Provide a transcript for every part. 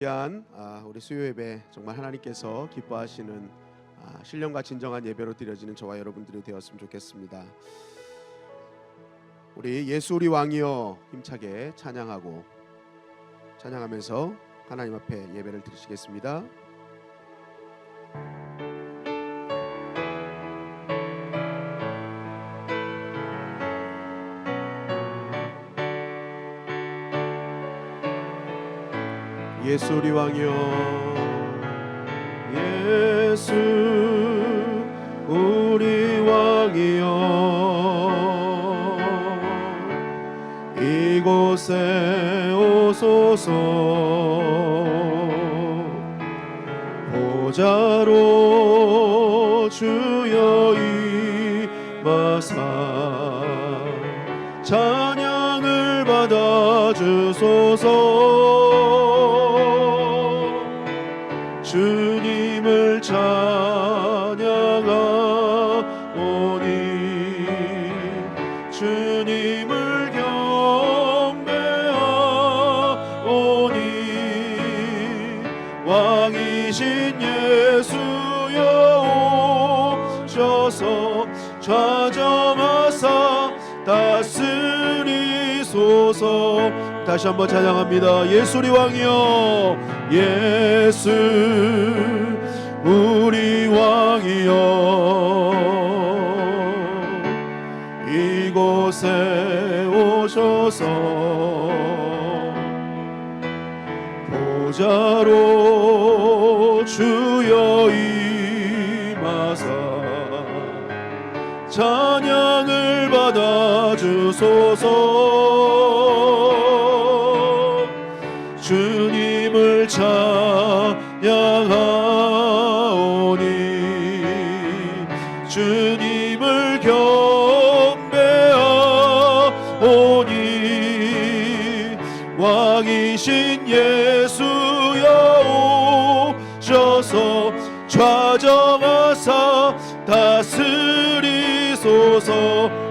귀한 우리 수요 예배 정말 하나님께서 기뻐하시는 신령과 진정한 예배로 드려지는 저와 여러분들이 되었으면 좋겠습니다. 우리 예수 우리 왕이여 힘차게 찬양하면서 하나님 앞에 예배를 드리시겠습니다. 예수 우리 왕이여 예수 우리 왕이여 이곳에 오소서 보좌로 주여 임하사 찬양을 받아 주소서 주님을 찬양하오니 주님을 경배하오니 왕이신 예수여 오셔서 좌정하사 다스리소서. 다시 한번 찬양합니다. 예수 우리 왕이여 예수 우리 왕이여 이곳에 오셔서 보좌로 주여 임하사 찬양을 받아 주소서. 주님을 찬양하오니 주님을 경배하오니 왕이신 예수여 오셔서 좌정하사 다스리소서.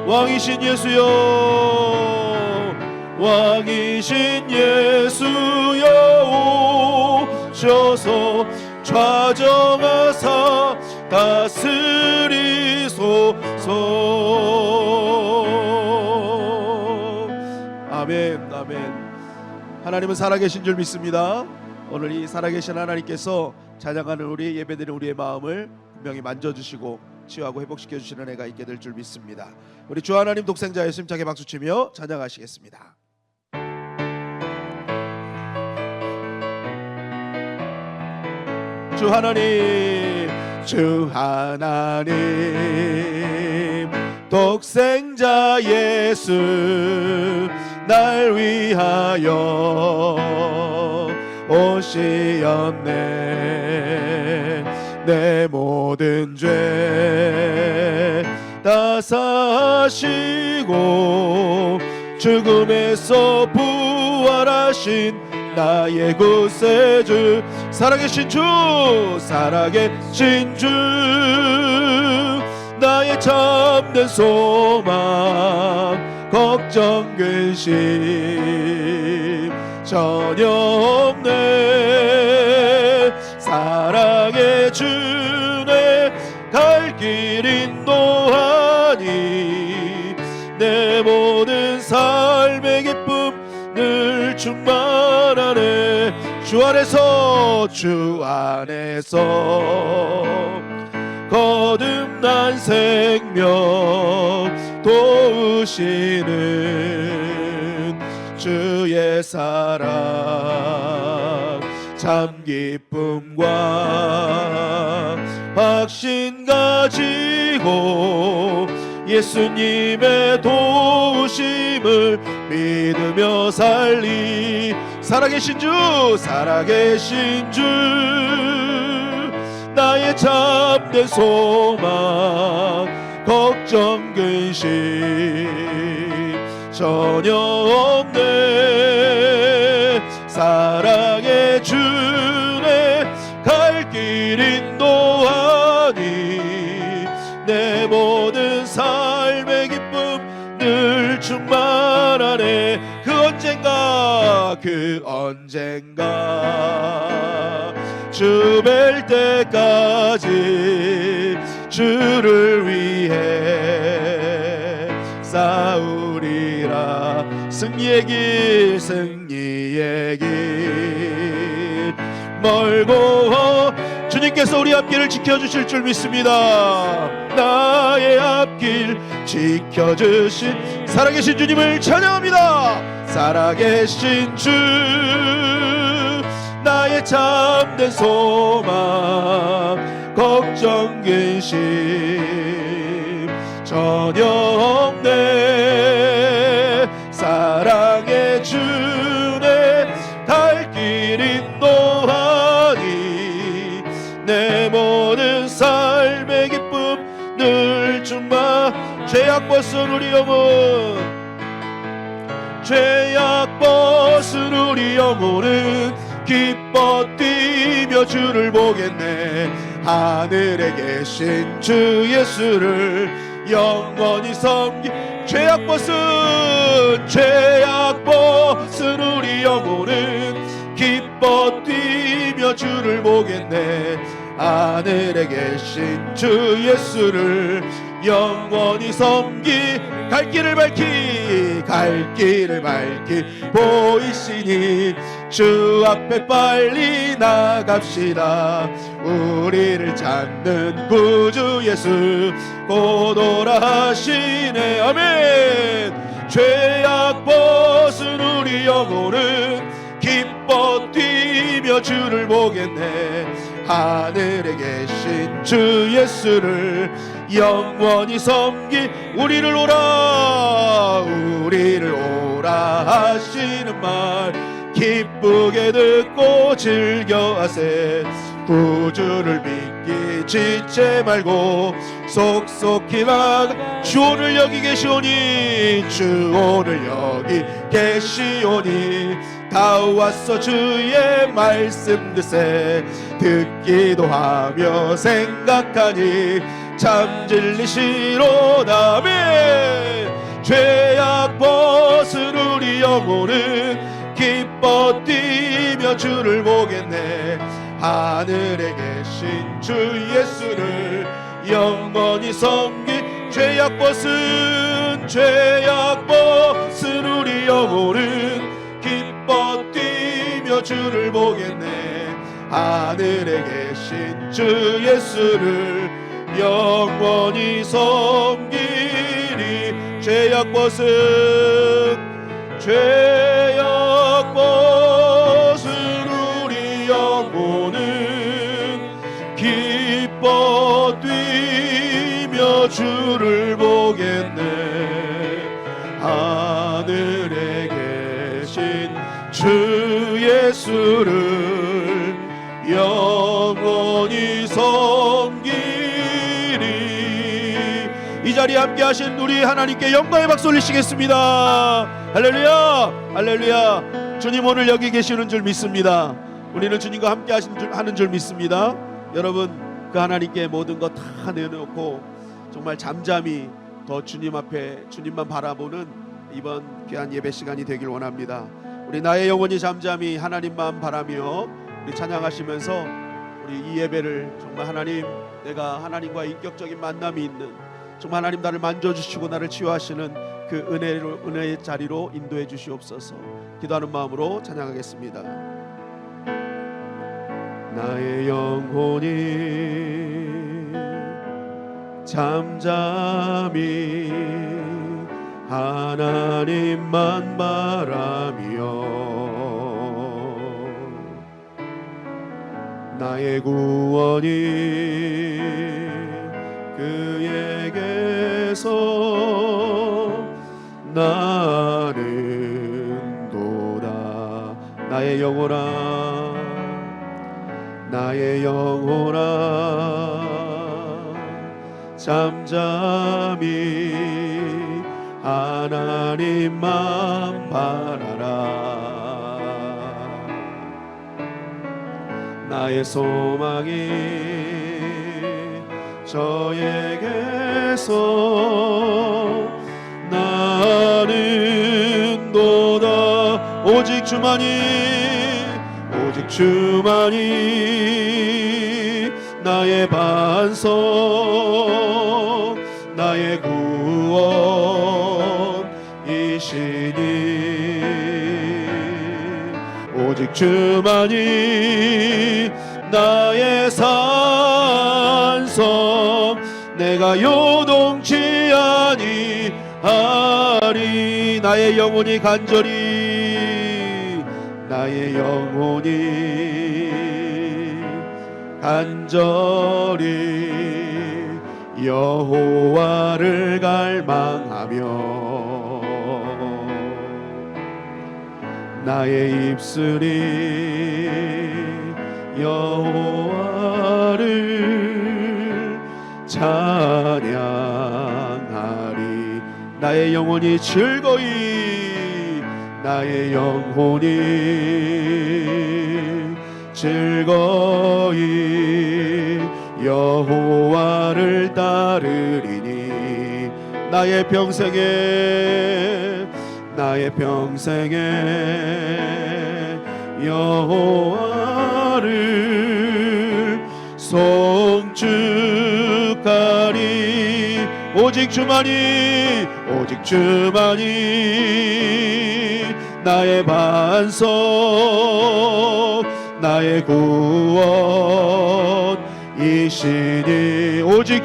왕이신 예수여 왕이신 예수여 오셔서 좌정하사 다스리소서. 아멘 아멘. 하나님은 살아계신 줄 믿습니다. 오늘 이 살아계신 하나님께서 찬양하는 우리 예배드리는 우리의 마음을 분명히 만져주시고 치유하고 회복시켜 주시는 애가 있게 될 줄 믿습니다. 우리 주 하나님 독생자 예수 힘차게 박수치며 찬양하시겠습니다. 주 하나님 독생자 예수 날 위하여 오시었네. 내 모든 죄 다 사시고 죽음에서 부활하신 나의 구세주 살아계신 주 나의 참된 소망 걱정 근심 전혀 없네. 사랑의 주내 갈 길 인도하니 내 모든 삶의 기쁨 늘 충만하네. 주 안에서 거듭난 생명 도우시는 주의 사랑 참 기쁨과 확신 가지고 예수님의 도우심을 믿으며 살리. 살아계신 주 나의 참된 소망 걱정 근심 전혀 없네. 사랑의 주내 갈 길 인도하니 내 모든 삶의 기쁨 늘 충만하네. 그 언젠가 그 언젠가 주 뵐 때까지 주를 위해 싸우리라. 승리의 길 승리의 길 멀고 주님께서 우리 앞길을 지켜주실 줄 믿습니다. 나의 앞길 지켜주신 살아계신 주님을 찬양합니다. 살아계신 주 나의 참된 소망 걱정 근심 전혀 없네. 사랑의 주내 갈 길 인도하니 내 모든 삶의 기쁨 늘 주만. 죄악 벗은 우리 영혼 죄악 벗은 우리 영혼은 기뻐 뛰며 주를 보겠네. 하늘에 계신 주 예수를 영원히 섬기. 죄악 벗은 우리 영혼은 기뻐 뛰며 주를 보겠네. 하늘에 계신 주 예수를 영원히 섬기. 갈 길을 밝히 보이시니 주 앞에 빨리 나갑시다. 우리를 찾는 구주 예수 곧 오라 하시네. 아멘. 죄악 벗은 우리 영혼은 기뻐 뛰며 주를 보겠네. 하늘에 계신 주 예수를 영원히 섬기. 우리를 오라 하시는 말 기쁘게 듣고 즐겨하세. 구주를 믿기 지체 말고 속속히 나가. 주 오늘 여기 계시오니 주 오늘 여기 계시오니 다 왔어 주의 말씀 듣세. 듣기도 하며 생각하니 참 진리시로다. 아멘. 죄악 벗은 우리 영혼은 기뻐 뛰며 주를 보겠네. 하늘에 계신 주 예수를 영원히 섬기. 죄악 벗은 우리 영혼은 기뻐 뛰며 주를 보겠네. 하늘에 계신 주 예수를 영원히 섬기리. 죄악 벗은 우리 영혼은 기뻐 뛰며 주를 보겠네. 하늘에 계신 주 예수를 영원히 섬기리. 이 자리에 함께 하신 우리 하나님께 영광의 박수 올리시겠습니다. 할렐루야 할렐루야. 주님 오늘 여기 계시는 줄 믿습니다. 우리는 주님과 함께 하는 줄 믿습니다. 여러분 그 하나님께 모든 것 다 내놓고 정말 잠잠히 더 주님 앞에 주님만 바라보는 이번 귀한 예배 시간이 되길 원합니다. 우리 나의 영혼이 잠잠히 하나님만 바라며 우리 찬양하시면서 우리 이 예배를 정말 하나님, 내가 하나님과의 인격적인 만남이 있는, 정말 하나님 나를 만져주시고 나를 치유하시는 그 은혜의 자리로 인도해 주시옵소서. 기도하는 마음으로 찬양하겠습니다. 나의 영혼이 잠잠히 하나님만 바라며 나의 구원이 그에게서 나는 도다. 나의 영혼아 잠잠히 하나님만 바라라. 나의 소망이 저에게서 나는 도다. 오직 주만이 오직 주만이 나의 반석 나의 구원이시니 오직 주만이 나의 산성 내가 요동치 아니하리 나의 영혼이 간절히 나의 영혼이 간절히 여호와를 갈망하며 나의 입술이 여호와를 찬양하리 나의 영혼이 즐거이 나의 영혼이 즐거이 여호와를 따르리니 나의 평생에 여호와를 송축하리 오직 주만이 나의 반석 나의 구원이시니 오직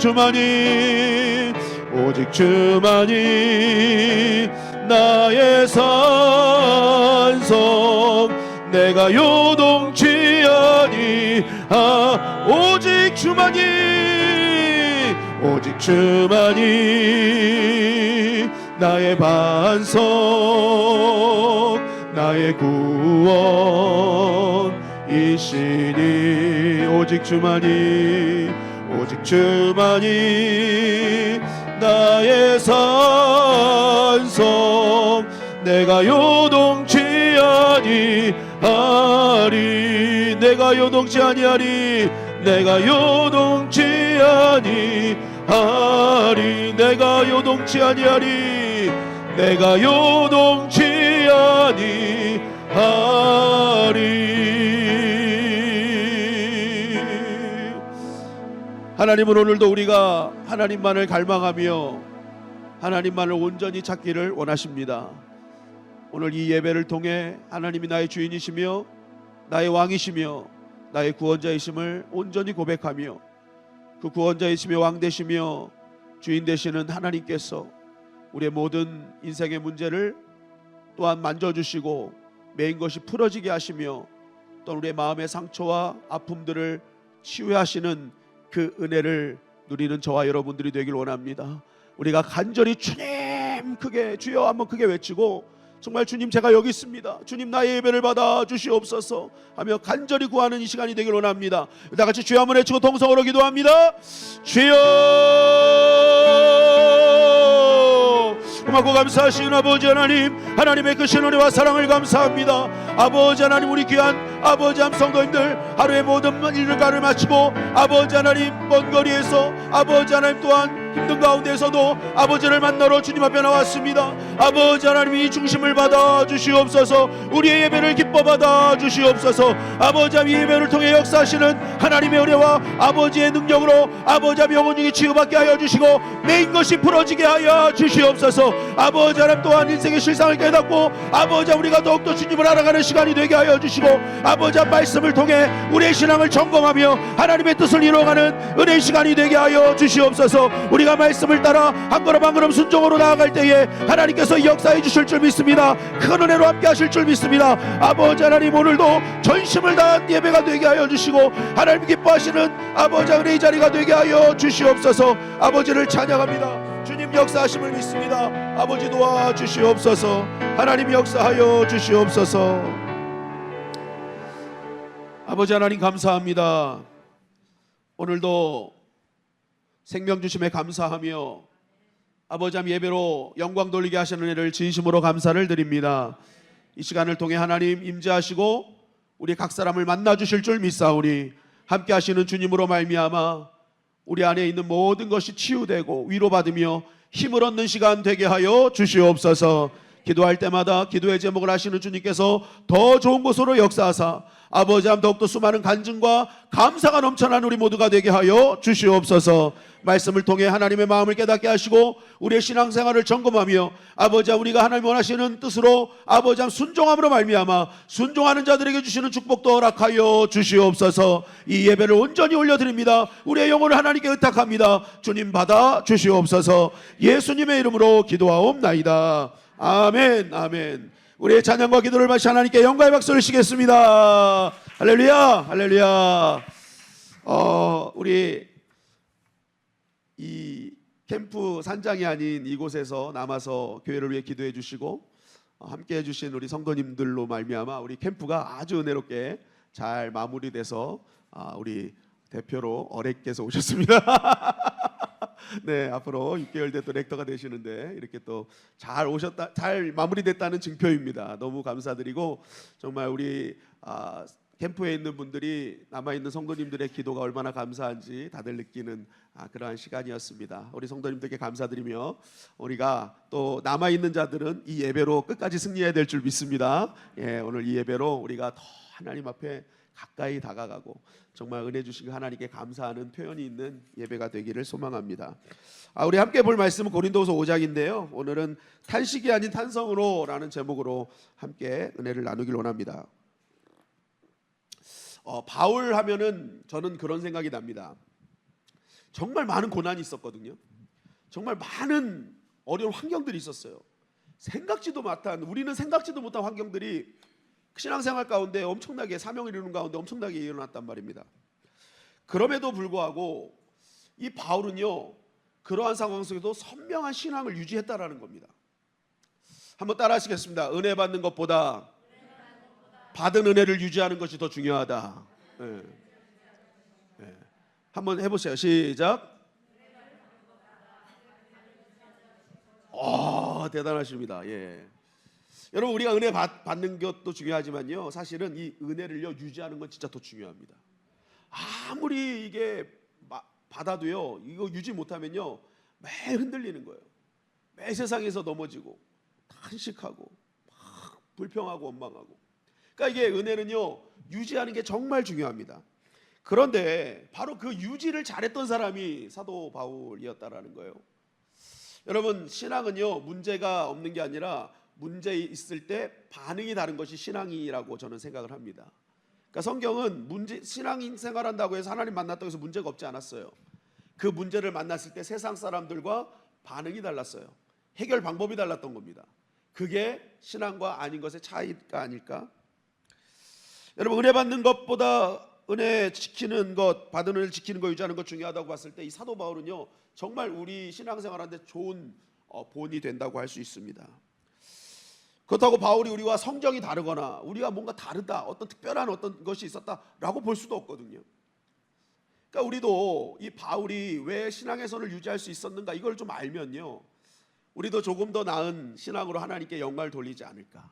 주만이 나의 산성 내가 요동치 오직 주만이 나의 반석 나의 구원이시니 오직 주만이 나의 산성 내가 요동치 아니하리 내가 요동치 아니하리 내가 요동치 아니하리 내가 요동치 아니하리 내가 요동치 아니하리 하나님은 오늘도 우리가 하나님만을 갈망하며 하나님만을 온전히 찾기를 원하십니다. 오늘 이 예배를 통해 하나님이 나의 주인이시며 나의 왕이시며 나의 구원자이심을 온전히 고백하며 그 구원자이시며 왕 되시며 주인 되시는 하나님께서 우리의 모든 인생의 문제를 또한 만져주시고 메인 것이 풀어지게 하시며 또 우리의 마음의 상처와 아픔들을 치유하시는 그 은혜를 누리는 저와 여러분들이 되길 원합니다. 우리가 간절히 주님 크게 주여 한번 크게 외치고 정말 주님 제가 여기 있습니다. 주님 나의 예배를 받아 주시옵소서 하며 간절히 구하는 이 시간이 되길 원합니다. 다 같이 주여 한번 외치고 동성으로 기도합니다. 주여 고맙고 감사하시는 아버지 하나님 하나님의 그 신은혜와 사랑을 감사합니다. 아버지 하나님 우리 귀한 아버지 함 성도님들 하루의 모든 일과를 마치고 아버지 하나님 먼 거리에서 아버지 하나님 또한 힘든 가운데에서도 아버지를 만나러 주님 앞에 나왔습니다. 아버지 하나님 이 중심을 받아 주시옵소서 우리의 예배를 기뻐 받아 주시옵소서 아버지 하나님 이 예배를 통해 역사하시는 하나님의 은혜와 아버지의 능력으로 아버지 하나님 영혼 중에 치유받게 하여 주시고 메인 것이 풀어지게 하여 주시옵소서 아버지 하나님 또한 인생의 실상을 깨닫고 아버지 하나님 우리가 더욱더 주님을 알아가는 시간이 되게 하여 주시고 아버지 하나님 말씀을 통해 우리의 신앙을 점검하며 하나님의 뜻을 이루어가는 은혜의 시간이 되게 하여 주시옵소서 우리가 말씀을 따라 한 걸음 한 걸음 순종으로 나아갈 때에 하나님께서 역사해 주실 줄 믿습니다. 큰 은혜로 함께 하실 줄 믿습니다. 아버지 하나님 오늘도 전심을 다한 예배가 되게 하여 주시고 하나님 기뻐하시는 아버지 은혜의 자리가 되게 하여 주시옵소서 아버지를 찬양합니다. 주님 역사하심을 믿습니다. 아버지 도와주시옵소서 하나님 역사하여 주시옵소서 아버지 하나님 감사합니다. 오늘도 생명 주심에 감사하며 아버지 하나님 예배로 영광 돌리게 하시는 은혜를 진심으로 감사를 드립니다. 이 시간을 통해 하나님 임재하시고 우리 각 사람을 만나 주실 줄 믿사오니 함께 하시는 주님으로 말미암아 우리 안에 있는 모든 것이 치유되고 위로받으며 힘을 얻는 시간 되게 하여 주시옵소서 기도할 때마다 기도의 제목을 아시는 주님께서 더 좋은 곳으로 역사하사 아버지 한 더욱더 수많은 간증과 감사가 넘쳐난 우리 모두가 되게 하여 주시옵소서. 말씀을 통해 하나님의 마음을 깨닫게 하시고 우리의 신앙생활을 점검하며 아버지 우리가 하나님 원하시는 뜻으로 아버지 순종함으로 말미암아 순종하는 자들에게 주시는 축복도 허락하여 주시옵소서. 이 예배를 온전히 올려드립니다. 우리의 영혼을 하나님께 의탁합니다. 주님 받아 주시옵소서. 예수님의 이름으로 기도하옵나이다. 아멘. 아멘. 우리의 찬양과 기도를 마치 하나님께 영광의 박수를 치겠습니다. 할렐루야, 할렐루야. 우리 이 캠프 산장이 아닌 이곳에서 남아서 교회를 위해 기도해 주시고 함께 해주신 우리 성도님들로 말미암아 우리 캠프가 아주 은혜롭게 잘 마무리돼서 우리 대표로 어렉께서 오셨습니다. 네, 앞으로 6개월 뒤에 또 렉터가 되시는데 이렇게 또 잘 마무리됐다는 증표입니다. 너무 감사드리고 정말 우리 캠프에 있는 분들이 남아있는 성도님들의 기도가 얼마나 감사한지 다들 느끼는 그러한 시간이었습니다. 우리 성도님들께 감사드리며 우리가 또 남아있는 자들은 이 예배로 끝까지 승리해야 될 줄 믿습니다. 오늘 이 예배로 우리가 더 하나님 앞에 가까이 다가가고 정말 은혜 주신 하나님께 감사하는 표현이 있는 예배가 되기를 소망합니다. 우리 함께 볼 말씀은 고린도후서 5장인데요. 오늘은 탄식이 아닌 탄성으로 라는 제목으로 함께 은혜를 나누길 원합니다. 바울 하면은 저는 그런 생각이 납니다. 정말 많은 고난이 있었거든요. 정말 많은 어려운 환경들이 있었어요. 우리는 생각지도 못한 환경들이 신앙생활 가운데 엄청나게 사명을 이루는 가운데 엄청나게 일어났단 말입니다. 그럼에도 불구하고 이 바울은요 그러한 상황 속에도 선명한 신앙을 유지했다라는 겁니다. 한번 따라 하시겠습니다. 은혜 받는 것보다 받은 은혜를 유지하는 것이 더 중요하다. 네. 한번 해보세요. 시작. 대단하십니다. 여러분 우리가 은혜 받는 것도 중요하지만요 사실은 이 은혜를요 유지하는 건 진짜 더 중요합니다. 아무리 이게 받아도요 이거 유지 못하면요 매일 흔들리는 거예요. 매 세상에서 넘어지고 탄식하고 막 불평하고 원망하고. 그러니까 이게 은혜는요 유지하는 게 정말 중요합니다. 그런데 바로 그 유지를 잘했던 사람이 사도 바울이었다라는 거예요. 여러분 신앙은요 문제가 없는 게 아니라 문제 있을 때 반응이 다른 것이 신앙이라고 저는 생각을 합니다. 그러니까 성경은 신앙인 생활한다고 해서 하나님 만났다고 해서 문제가 없지 않았어요. 그 문제를 만났을 때 세상 사람들과 반응이 달랐어요. 해결 방법이 달랐던 겁니다. 그게 신앙과 아닌 것의 차이가 아닐까? 여러분 은혜 받는 것보다 은혜 지키는 것, 받은 은혜를 지키는 것, 유지하는 것 중요하다고 봤을 때 이 사도 바울은요 정말 우리 신앙생활하는데 좋은 본이 된다고 할 수 있습니다. 그렇다고 바울이 우리와 성정이 다르거나 우리가 뭔가 다르다, 어떤 특별한 어떤 것이 있었다라고 볼 수도 없거든요. 그러니까 우리도 이 바울이 왜 신앙의 선을 유지할 수 있었는가 이걸 좀 알면요 우리도 조금 더 나은 신앙으로 하나님께 영광을 돌리지 않을까.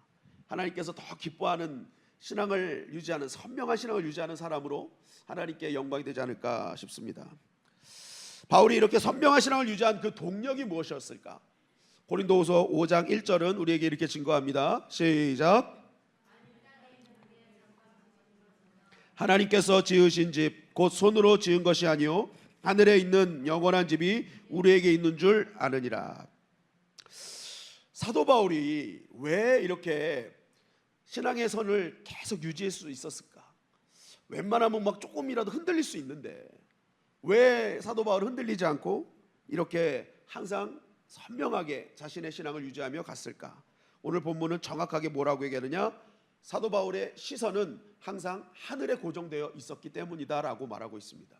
하나님께서 더 기뻐하는 신앙을 유지하는 선명한 신앙을 유지하는 사람으로 하나님께 영광이 되지 않을까 싶습니다. 바울이 이렇게 선명한 신앙을 유지한 그 동력이 무엇이었을까? 고린도후서 5장 1절은 우리에게 이렇게 증거합니다. 시작. 하나님께서 지으신 집 곧 손으로 지은 것이 아니요 하늘에 있는 영원한 집이 우리에게 있는 줄 아느니라. 사도 바울이 왜 이렇게 신앙의 선을 계속 유지할 수 있었을까? 웬만하면 막 조금이라도 흔들릴 수 있는데 왜 사도 바울은 흔들리지 않고 이렇게 항상 선명하게 자신의 신앙을 유지하며 갔을까? 오늘 본문은 정확하게 뭐라고 얘기하느냐? 사도 바울의 시선은 항상 하늘에 고정되어 있었기 때문이다라고 말하고 있습니다.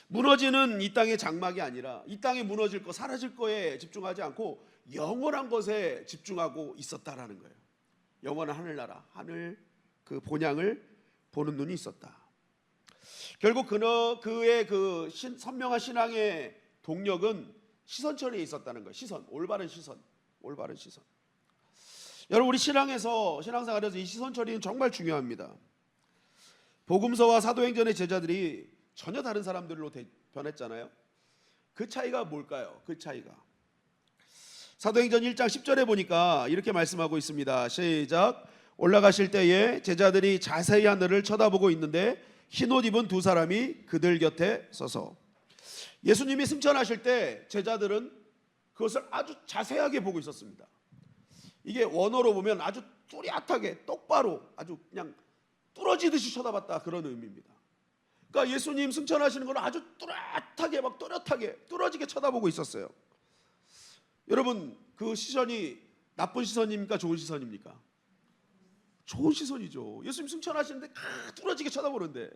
무너지는 이 땅의 장막이 아니라 이 땅에 무너질 거 사라질 거에 집중하지 않고 영원한 것에 집중하고 있었다라는 거예요. 영원한 하늘나라, 하늘 그 본향을 보는 눈이 있었다. 결국 그의 그 선명한 신앙의 동력은 시선처리에 있었다는 거예요. 시선, 올바른 시선. 여러분 우리 신앙생활에서 이 시선처리는 정말 중요합니다. 복음서와 사도행전의 제자들이 전혀 다른 사람들로 변했잖아요. 그 차이가 뭘까요? 그 차이가 사도행전 1장 10절에 보니까 이렇게 말씀하고 있습니다. 시작. 올라가실 때에 제자들이 자세히 하늘을 쳐다보고 있는데 흰옷 입은 두 사람이 그들 곁에 서서. 예수님이 승천하실 때 제자들은 그것을 아주 자세하게 보고 있었습니다. 이게 원어로 보면 아주 뚜렷하게 똑바로 아주 그냥 뚫어지듯이 쳐다봤다, 그런 의미입니다. 그러니까 예수님 승천하시는 걸 아주 뚜렷하게, 막 뚜렷하게 뚫어지게 쳐다보고 있었어요. 여러분, 그 시선이 나쁜 시선입니까, 좋은 시선입니까? 좋은 시선이죠. 예수님 승천하시는데 뚫어지게 쳐다보는데.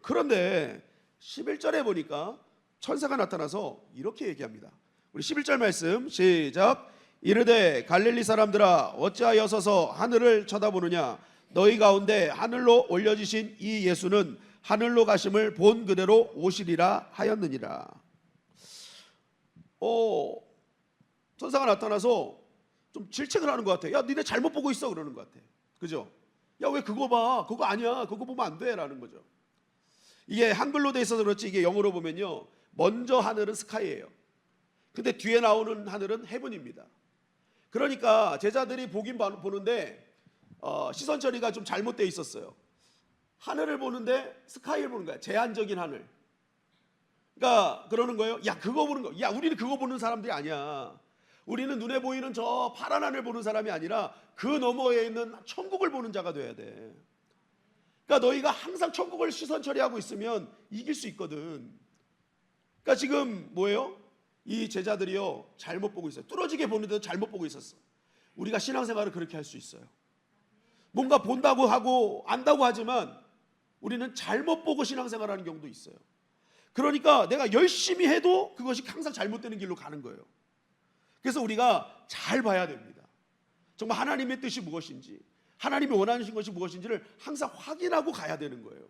그런데 11절에 보니까 천사가 나타나서 이렇게 얘기합니다. 우리 11절 말씀 시작. 이르되 갈릴리 사람들아 어찌하여 서서 하늘을 쳐다보느냐. 너희 가운데 하늘로 올려지신 이 예수는 하늘로 가심을 본 그대로 오시리라 하였느니라. 천사가 나타나서 좀 질책을 하는 것 같아. 야, 니네 잘못 보고 있어, 그러는 것 같아. 그죠? 야, 왜 그거 봐? 그거 아니야. 그거 보면 안 돼, 라는 거죠. 이게 한글로 돼 있어서 그렇지, 이게 영어로 보면요, 먼저 하늘은 스카이예요. 근데 뒤에 나오는 하늘은 헤븐입니다. 그러니까 제자들이 보긴 보는데 시선 처리가 좀 잘못되어 있었어요. 하늘을 보는데 스카이를 보는 거야. 제한적인 하늘. 그러니까 그러는 거예요. 야, 그거 보는 거. 야, 우리는 그거 보는 사람들이 아니야. 우리는 눈에 보이는 저 파란 하늘 보는 사람이 아니라 그 너머에 있는 천국을 보는 자가 돼야 돼. 그러니까 너희가 항상 천국을 시선 처리하고 있으면 이길 수 있거든. 그러니까 지금 뭐예요? 이 제자들이요, 잘못 보고 있어요. 뚫어지게 보는데도 잘못 보고 있었어. 우리가 신앙생활을 그렇게 할 수 있어요. 뭔가 본다고 하고 안다고 하지만 우리는 잘못 보고 신앙생활하는 경우도 있어요. 그러니까 내가 열심히 해도 그것이 항상 잘못되는 길로 가는 거예요. 그래서 우리가 잘 봐야 됩니다. 정말 하나님의 뜻이 무엇인지, 하나님이 원하시는 것이 무엇인지를 항상 확인하고 가야 되는 거예요.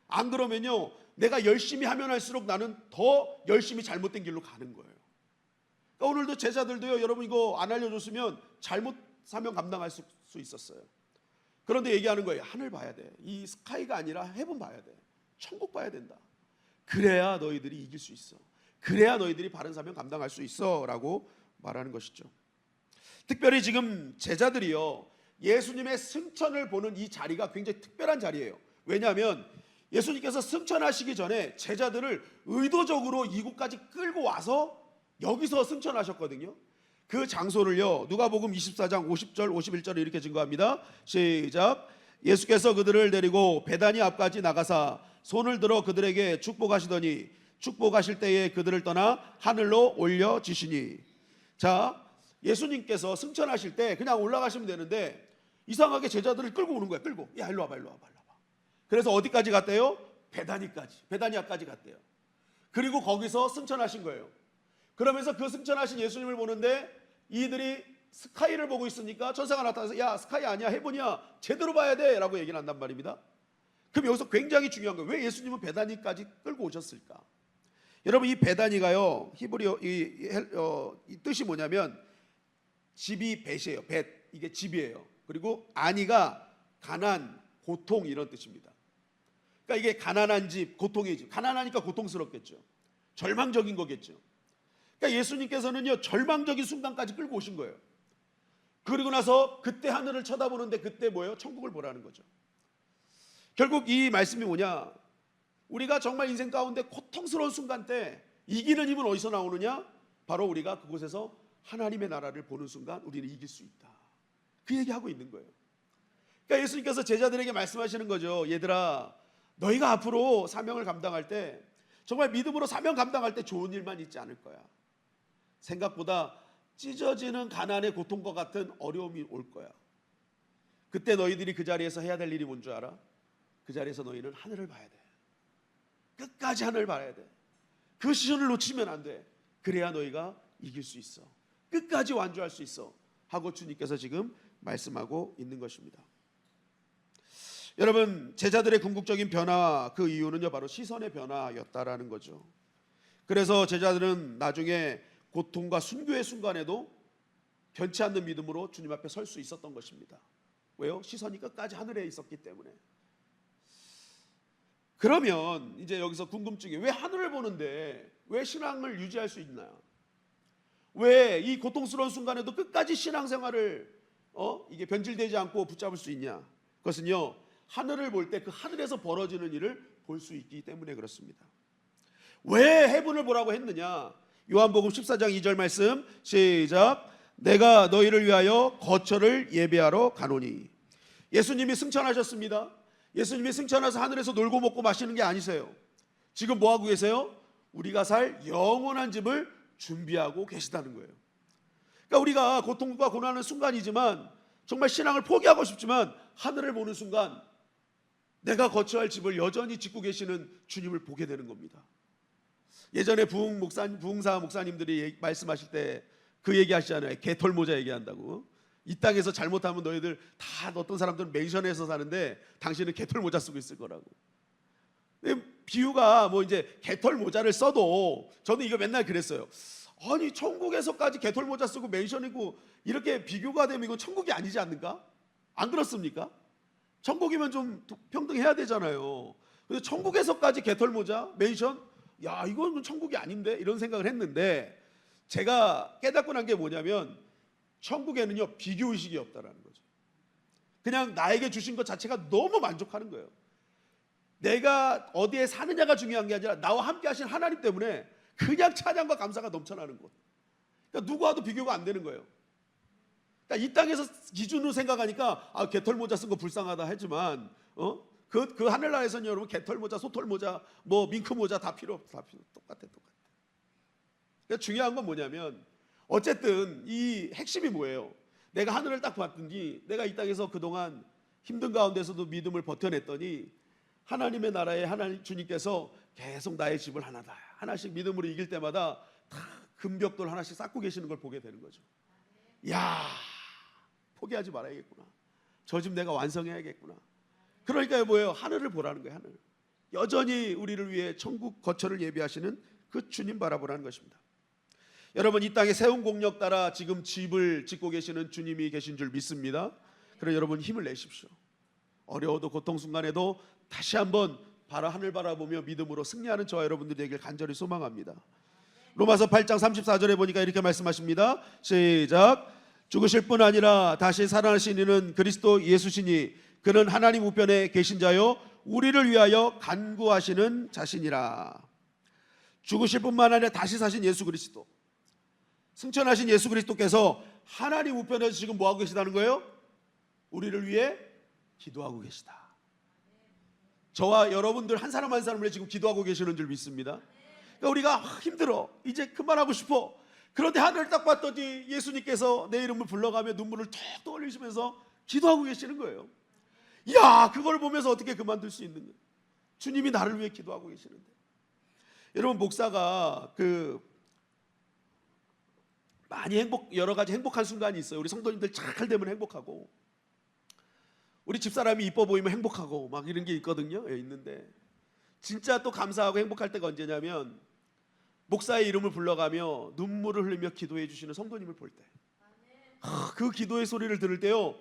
안 그러면요, 내가 열심히 하면 할수록 나는 더 열심히 잘못된 길로 가는 거예요. 그러니까 오늘도 제자들도요, 여러분 이거 안 알려줬으면 잘못 사명 감당할 수 있었어요. 그런데 얘기하는 거예요. 하늘 봐야 돼. 이 스카이가 아니라 헤븐 봐야 돼. 천국 봐야 된다. 그래야 너희들이 이길 수 있어. 그래야 너희들이 바른 사명 감당할 수 있어 라고 말하는 것이죠. 특별히 지금 제자들이요, 예수님의 승천을 보는 이 자리가 굉장히 특별한 자리예요. 왜냐하면 예수님께서 승천하시기 전에 제자들을 의도적으로 이곳까지 끌고 와서 여기서 승천하셨거든요. 그 장소를요, 누가복음 24장 50절 51절에 이렇게 증거합니다. 시작. 예수께서 그들을 데리고 베다니 앞까지 나가사 손을 들어 그들에게 축복하시더니 축복하실 때에 그들을 떠나 하늘로 올려지시니. 자, 예수님께서 승천하실 때 그냥 올라가시면 되는데 이상하게 제자들을 끌고 오는 거야. 끌고, 야, 일로 와봐, 일로 와봐, 일로 와봐. 그래서 어디까지 갔대요? 베다니까지, 베다니아까지 갔대요. 그리고 거기서 승천하신 거예요. 그러면서 그 승천하신 예수님을 보는데 이들이 스카이를 보고 있으니까 천사가 나타나서 야, 스카이 아니야, 헤븐이야, 제대로 봐야 돼 라고 얘기를 한단 말입니다. 그럼 여기서 굉장히 중요한 거예요. 왜 예수님은 베다니까지 끌고 오셨을까? 여러분, 이 베다니가요, 히브리어 이 뜻이 뭐냐면 집이 벳이에요. 벳, 이게 집이에요. 그리고 아니가 가난, 고통, 이런 뜻입니다. 그러니까 이게 가난한 집, 고통의 집. 가난하니까 고통스럽겠죠. 절망적인 거겠죠. 그러니까 예수님께서는요, 절망적인 순간까지 끌고 오신 거예요. 그리고 나서 그때 하늘을 쳐다보는데 그때 뭐예요? 천국을 보라는 거죠. 결국 이 말씀이 뭐냐? 우리가 정말 인생 가운데 고통스러운 순간 때 이기는 힘은 어디서 나오느냐? 바로 우리가 그곳에서 하나님의 나라를 보는 순간 우리는 이길 수 있다. 그 얘기하고 있는 거예요. 그러니까 예수님께서 제자들에게 말씀하시는 거죠. 얘들아, 너희가 앞으로 사명을 감당할 때 정말 믿음으로 사명 감당할 때 좋은 일만 있지 않을 거야. 생각보다 찢어지는 가난의 고통과 같은 어려움이 올 거야. 그때 너희들이 그 자리에서 해야 될 일이 뭔 줄 알아? 그 자리에서 너희는 하늘을 봐야 돼. 끝까지 하늘을 봐야 돼. 그 시선을 놓치면 안 돼. 그래야 너희가 이길 수 있어. 끝까지 완주할 수 있어 하고 주님께서 지금 말씀하고 있는 것입니다. 여러분, 제자들의 궁극적인 변화, 그 이유는요, 바로 시선의 변화였다라는 거죠. 그래서 제자들은 나중에 고통과 순교의 순간에도 변치 않는 믿음으로 주님 앞에 설 수 있었던 것입니다. 왜요? 시선이 끝까지 하늘에 있었기 때문에. 그러면 이제 여기서 궁금증이, 왜 하늘을 보는데 왜 신앙을 유지할 수 있나요? 왜 이 고통스러운 순간에도 끝까지 신앙생활을 이게 변질되지 않고 붙잡을 수 있냐? 그것은요, 하늘을 볼 때 그 하늘에서 벌어지는 일을 볼 수 있기 때문에 그렇습니다. 왜 해분을 보라고 했느냐? 요한복음 14장 2절 말씀 시작. 내가 너희를 위하여 거처를 예비하러 가노니. 예수님이 승천하셨습니다. 예수님이 승천해서 하늘에서 놀고 먹고 마시는 게 아니세요. 지금 뭐하고 계세요? 우리가 살 영원한 집을 준비하고 계시다는 거예요. 그러니까 우리가 고통과 고난의 순간이지만, 정말 신앙을 포기하고 싶지만, 하늘을 보는 순간 내가 거처할 집을 여전히 짓고 계시는 주님을 보게 되는 겁니다. 예전에 부흥사 목사님들이 말씀하실 때 그 얘기 하시잖아요. 개털모자 얘기한다고. 이 땅에서 잘못하면 너희들 다, 어떤 사람들은 맨션에서 사는데 당신은 개털모자 쓰고 있을 거라고. 비유가 뭐 이제 개털모자를 써도, 저는 이거 맨날 그랬어요. 아니, 천국에서까지 개털모자 쓰고 맨션이고 이렇게 비교가 되면 이건 천국이 아니지 않는가? 안 그렇습니까? 천국이면 좀 평등해야 되잖아요. 근데 천국에서까지 개털모자, 맨션, 야, 이건 천국이 아닌데, 이런 생각을 했는데, 제가 깨닫고 난 게 뭐냐면, 천국에는요, 비교의식이 없다라는 거죠. 그냥 나에게 주신 것 자체가 너무 만족하는 거예요. 내가 어디에 사느냐가 중요한 게 아니라 나와 함께 하신 하나님 때문에 그냥 찬양과 감사가 넘쳐나는 것. 그러니까 누구와도 비교가 안 되는 거예요. 그러니까 이 땅에서 기준으로 생각하니까 개털모자 쓴 거 불쌍하다 하지만, 그 하늘나라에서는 여러분 개털모자, 소털모자, 뭐 밍크모자 다 필요 없어. 다 필요 똑같아. 그러니까 중요한 건 뭐냐면, 어쨌든 이 핵심이 뭐예요? 내가 하늘을 딱 봤더니, 내가 이 땅에서 그동안 힘든 가운데서도 믿음을 버텨냈더니, 하나님의 나라에 하나님 주님께서 계속 나의 집을 하나씩 믿음으로 이길 때마다 다 금벽돌 하나씩 쌓고 계시는 걸 보게 되는 거죠. 야, 포기하지 말아야겠구나. 저 집 내가 완성해야겠구나. 그러니까 뭐예요? 하늘을 보라는 거예요. 하늘. 여전히 우리를 위해 천국 거처를 예비하시는 그 주님 바라보라는 것입니다. 여러분, 이 땅에 세운 공력 따라 지금 집을 짓고 계시는 주님이 계신 줄 믿습니다. 그래서 여러분, 힘을 내십시오. 어려워도 고통 순간에도 다시 한번 하늘 바라보며 믿음으로 승리하는 저와 여러분들이 되길 간절히 소망합니다. 로마서 8장 34절에 보니까 이렇게 말씀하십니다. 시작. 죽으실 뿐 아니라 다시 살아나신 이는 그리스도 예수시니 그는 하나님 우편에 계신 자요 우리를 위하여 간구하시는 자신이라. 죽으실 뿐만 아니라 다시 사신 예수 그리스도, 승천하신 예수 그리스도께서 하나님 우편에서 지금 뭐하고 계시다는 거예요? 우리를 위해 기도하고 계시다. 저와 여러분들 한 사람 한 사람을 지금 기도하고 계시는 줄 믿습니다. 그러니까 우리가 힘들어, 이제 그만하고 싶어. 그런데 하늘을 딱 봤더니 예수님께서 내 이름을 불러가며 눈물을 툭 흘리시면서 기도하고 계시는 거예요. 야, 그걸 보면서 어떻게 그만둘 수 있는 거예요? 주님이 나를 위해 기도하고 계시는데. 여러분, 목사가 많이 여러 가지 행복한 순간이 있어요. 우리 성도님들 잘 되면 행복하고, 우리 집사람이 이뻐 보이면 행복하고 막 이런 게 있거든요. 있는데 진짜 또 감사하고 행복할 때가 언제냐면, 목사의 이름을 불러가며 눈물을 흘리며 기도해 주시는 성도님을 볼 때, 그 기도의 소리를 들을 때요,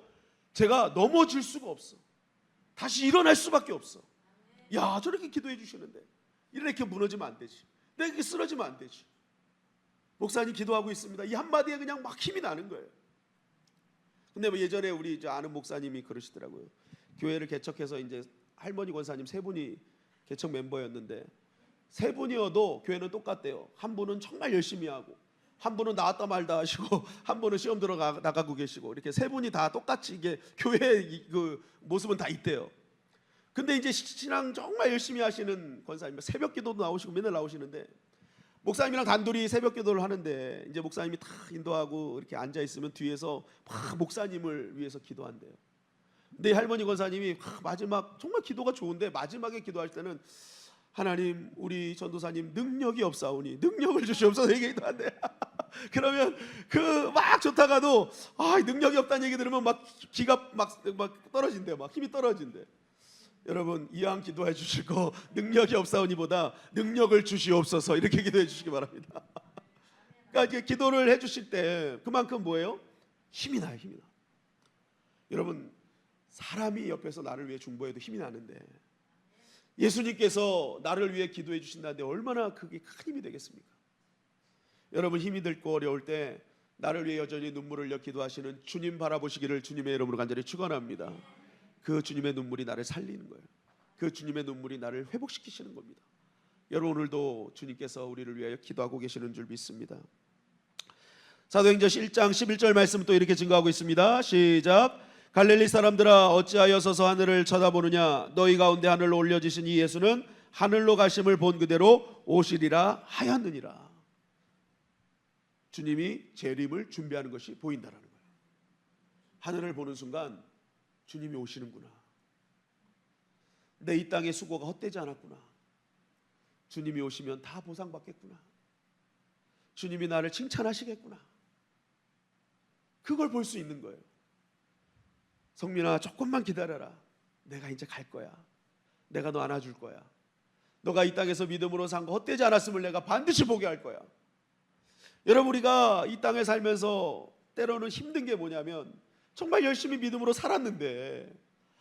제가 넘어질 수가 없어. 다시 일어날 수밖에 없어. 야, 저렇게 기도해 주시는데 이렇게 무너지면 안 되지. 내가 이렇게 쓰러지면 안 되지. 목사님 기도하고 있습니다. 이 한마디에 그냥 막 힘이 나는 거예요. 근데 뭐 예전에 우리 이제 아는 목사님이 그러시더라고요. 교회를 개척해서 이제 할머니 권사님 세 분이 개척 멤버였는데, 세 분이어도 교회는 똑같대요. 한 분은 정말 열심히 하고, 한 분은 나왔다 말다 하시고, 한 분은 시험 나가고 계시고, 이렇게 세 분이 다 똑같이 이게 교회의 그 모습은 다 있대요. 근데 이제 신앙 정말 열심히 하시는 권사님, 새벽 기도도 나오시고 맨날 나오시는데, 목사님이랑 단둘이 새벽 기도를 하는데, 이제 목사님이 다 인도하고 이렇게 앉아 있으면 뒤에서 막 목사님을 위해서 기도한대요. 근데 할머니 권사님이 마지막 정말 기도가 좋은데, 마지막에 기도할 때는 하나님, 우리 전도사님 능력이 없사오니 능력을 주시옵소서 이렇게 기도한대. 그러면 그 막 좋다가도 능력이 없다는 얘기 들으면 막 기가 막 떨어진대, 막 힘이 떨어진대. 여러분, 이왕 기도해 주실 거 능력이 없사오니보다 능력을 주시옵소서 이렇게 기도해 주시기 바랍니다. 그러니까 이제 기도를 해 주실 때 그만큼 뭐예요? 힘이 나요, 힘이 나. 여러분, 사람이 옆에서 나를 위해 중보해도 힘이 나는데, 예수님께서 나를 위해 기도해 주신다는데 얼마나 그게 큰 힘이 되겠습니까? 여러분 힘이 들고 어려울 때 나를 위해 여전히 눈물을 흘려 기도하시는 주님 바라보시기를 주님의 이름으로 간절히 축원합니다. 그 주님의 눈물이 나를 살리는 거예요. 그 주님의 눈물이 나를 회복시키시는 겁니다. 여러분 오늘도 주님께서 우리를 위하여 기도하고 계시는 줄 믿습니다. 사도행전 1장 11절 말씀 또 이렇게 증거하고 있습니다. 시작. 갈릴리 사람들아 어찌하여 서서 하늘을 쳐다보느냐 너희 가운데 하늘로 올려지신 이 예수는 하늘로 가심을 본 그대로 오시리라 하였느니라. 주님이 재림을 준비하는 것이 보인다라는 거예요. 하늘을 보는 순간 주님이 오시는구나. 내 이 땅의 수고가 헛되지 않았구나. 주님이 오시면 다 보상받겠구나. 주님이 나를 칭찬하시겠구나. 그걸 볼 수 있는 거예요. 성민아 조금만 기다려라. 내가 이제 갈 거야. 내가 너 안아줄 거야. 너가 이 땅에서 믿음으로 산 거 헛되지 않았음을 내가 반드시 보게 할 거야. 여러분 우리가 이 땅에 살면서 때로는 힘든 게 뭐냐면 정말 열심히 믿음으로 살았는데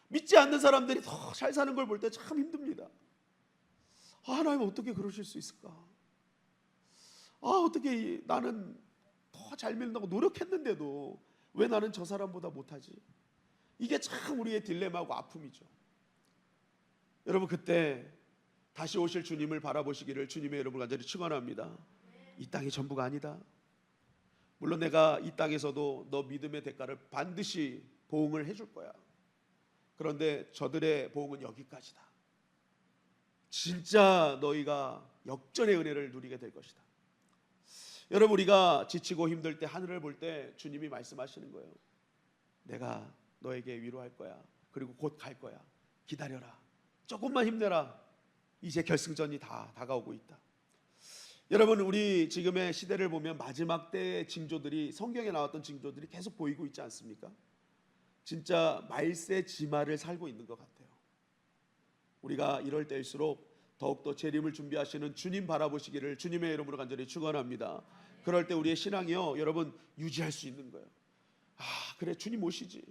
믿지 않는 사람들이 더 잘 사는 걸 볼 때 참 힘듭니다. 하나님 어떻게 그러실 수 있을까? 어떻게 나는 더 잘 믿는다고 노력했는데도 왜 나는 저 사람보다 못하지? 이게 참 우리의 딜레마고 아픔이죠. 여러분 그때 다시 오실 주님을 바라보시기를 주님의 이름으로 간절히 축원합니다. 이 땅이 전부가 아니다. 물론 내가 이 땅에서도 너 믿음의 대가를 반드시 보응을 해줄 거야. 그런데 저들의 보응은 여기까지다. 진짜 너희가 역전의 은혜를 누리게 될 것이다. 여러분 우리가 지치고 힘들 때 하늘을 볼 때 주님이 말씀하시는 거예요. 내가 너에게 위로할 거야. 그리고 곧 갈 거야. 기다려라. 조금만 힘내라. 이제 결승전이 다 다가오고 있다. 여러분 우리 지금의 시대를 보면 마지막 때의 징조들이 성경에 나왔던 징조들이 계속 보이고 있지 않습니까? 진짜 말세 지마를 살고 있는 것 같아요. 우리가 이럴 때일수록 더욱더 재림을 준비하시는 주님 바라보시기를 주님의 이름으로 간절히 축원합니다. 그럴 때 우리의 신앙이요 여러분 유지할 수 있는 거예요. 그래 주님 오시지.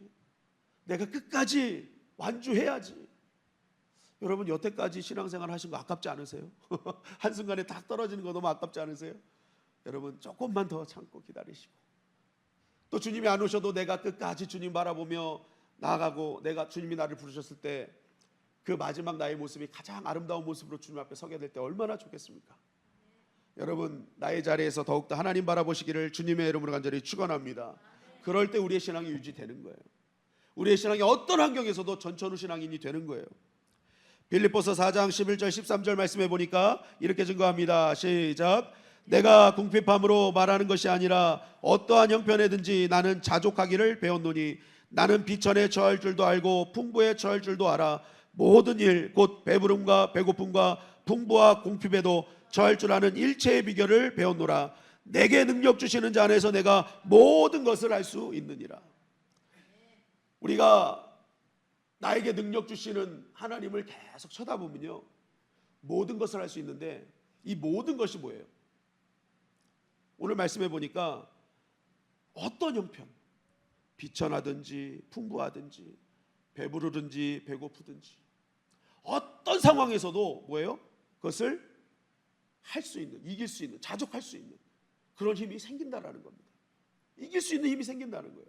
내가 끝까지 완주해야지. 여러분 여태까지 신앙생활 하신 거 아깝지 않으세요? 한순간에 딱 떨어지는 거 너무 아깝지 않으세요? 여러분 조금만 더 참고 기다리시고 또 주님이 안 오셔도 내가 끝까지 주님 바라보며 나아가고 내가 주님이 나를 부르셨을 때 그 마지막 나의 모습이 가장 아름다운 모습으로 주님 앞에 서게 될 때 얼마나 좋겠습니까? 여러분 나의 자리에서 더욱더 하나님 바라보시기를 주님의 이름으로 간절히 축원합니다. 그럴 때 우리의 신앙이 유지되는 거예요. 우리의 신앙이 어떤 환경에서도 전천후 신앙인이 되는 거예요. 빌립보서 4장 11절 13절 말씀해 보니까 이렇게 증거합니다. 시작. 내가 궁핍함으로 말하는 것이 아니라 어떠한 형편에든지 나는 자족하기를 배웠노니 나는 비천에 처할 줄도 알고 풍부에 처할 줄도 알아. 모든 일 곧 배부름과 배고픔과 풍부와 궁핍에도 처할 줄 아는 일체의 비결을 배웠노라. 내게 능력 주시는 자 안에서 내가 모든 것을 할 수 있느니라. 우리가 나에게 능력 주시는 하나님을 계속 쳐다보면요 모든 것을 할 수 있는데 이 모든 것이 뭐예요? 오늘 말씀해 보니까 어떤 형편, 비천하든지 풍부하든지 배부르든지 배고프든지 어떤 상황에서도 뭐예요? 그것을 할 수 있는, 이길 수 있는, 자족할 수 있는 그런 힘이 생긴다라는 겁니다. 이길 수 있는 힘이 생긴다는 거예요.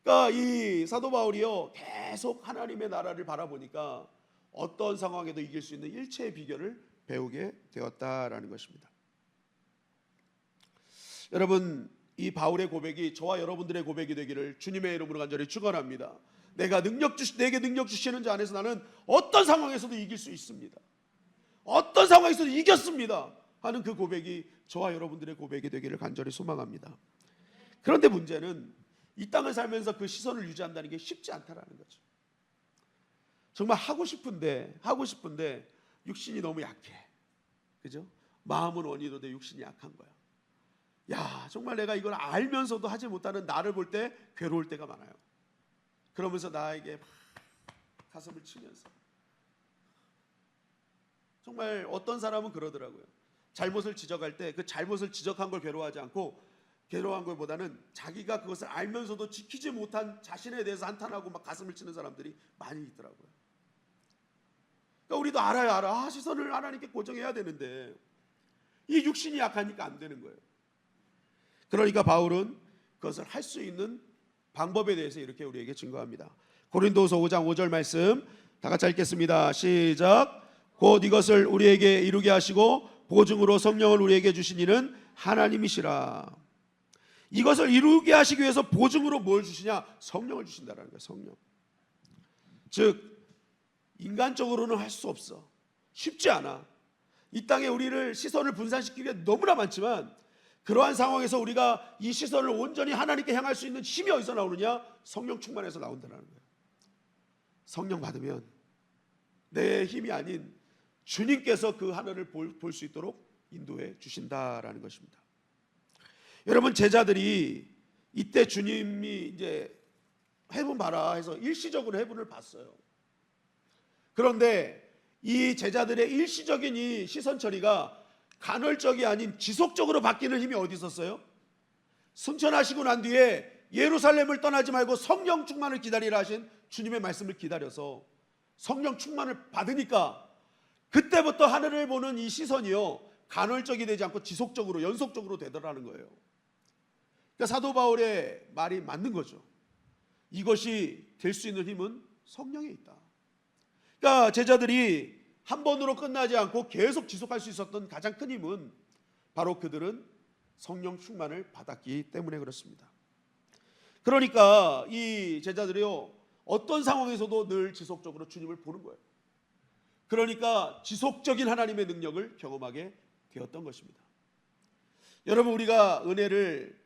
그러니까 이 사도 바울이요 계속 하나님의 나라를 바라보니까 어떤 상황에도 이길 수 있는 일체의 비결을 배우게 되었다라는 것입니다. 여러분 이 바울의 고백이 저와 여러분들의 고백이 되기를 주님의 이름으로 간절히 축원합니다. 내게 능력 주시는 자 안에서 나는 어떤 상황에서도 이길 수 있습니다. 어떤 상황에서도 이겼습니다 하는 그 고백이 저와 여러분들의 고백이 되기를 간절히 소망합니다. 그런데 문제는 이 땅을 살면서 그 시선을 유지한다는 게 쉽지 않다라는 거죠. 정말 하고 싶은데 육신이 너무 약해. 그죠? 마음은 원이도돼 육신이 약한 거야. 야, 정말 내가 이걸 알면서도 하지 못하는 나를 볼 때 괴로울 때가 많아요. 그러면서 나에게 막 가슴을 치면서 정말 어떤 사람은 그러더라고요. 잘못을 지적할 때 그 잘못을 지적한 걸 괴로워하지 않고 괴로워한 것보다는 자기가 그것을 알면서도 지키지 못한 자신에 대해서 한탄하고 막 가슴을 치는 사람들이 많이 있더라고요. 그러니까 우리도 알아. 시선을 하나님께 고정해야 되는데 이 육신이 약하니까 안 되는 거예요. 그러니까 바울은 그것을 할 수 있는 방법에 대해서 이렇게 우리에게 증거합니다. 고린도후서 5장 5절 말씀 다 같이 읽겠습니다. 시작. 곧 이것을 우리에게 이루게 하시고 보증으로 성령을 우리에게 주신 이는 하나님이시라. 이것을 이루게 하시기 위해서 보증으로 뭘 주시냐? 성령을 주신다는 거예요. 성령. 즉 인간적으로는 할 수 없어. 쉽지 않아. 이 땅에 우리를 시선을 분산시키기 위해 너무나 많지만 그러한 상황에서 우리가 이 시선을 온전히 하나님께 향할 수 있는 힘이 어디서 나오느냐? 성령 충만해서 나온다는 거예요. 성령 받으면 내 힘이 아닌 주님께서 그 하늘을 볼 수 있도록 인도해 주신다라는 것입니다. 여러분, 제자들이 이때 주님이 이제 해분 봐라 해서 일시적으로 해분을 봤어요. 그런데 이 제자들의 일시적인 이 시선 처리가 간헐적이 아닌 지속적으로 바뀌는 힘이 어디 있었어요? 승천하시고 난 뒤에 예루살렘을 떠나지 말고 성령 충만을 기다리라 하신 주님의 말씀을 기다려서 성령 충만을 받으니까 그때부터 하늘을 보는 이 시선이요, 간헐적이 되지 않고 지속적으로 연속적으로 되더라는 거예요. 그러니까 사도 바울의 말이 맞는 거죠. 이것이 될 수 있는 힘은 성령에 있다. 그러니까 제자들이 한 번으로 끝나지 않고 계속 지속할 수 있었던 가장 큰 힘은 바로 그들은 성령 충만을 받았기 때문에 그렇습니다. 그러니까 이 제자들이요, 어떤 상황에서도 늘 지속적으로 주님을 보는 거예요. 그러니까 지속적인 하나님의 능력을 경험하게 되었던 것입니다. 여러분, 우리가 은혜를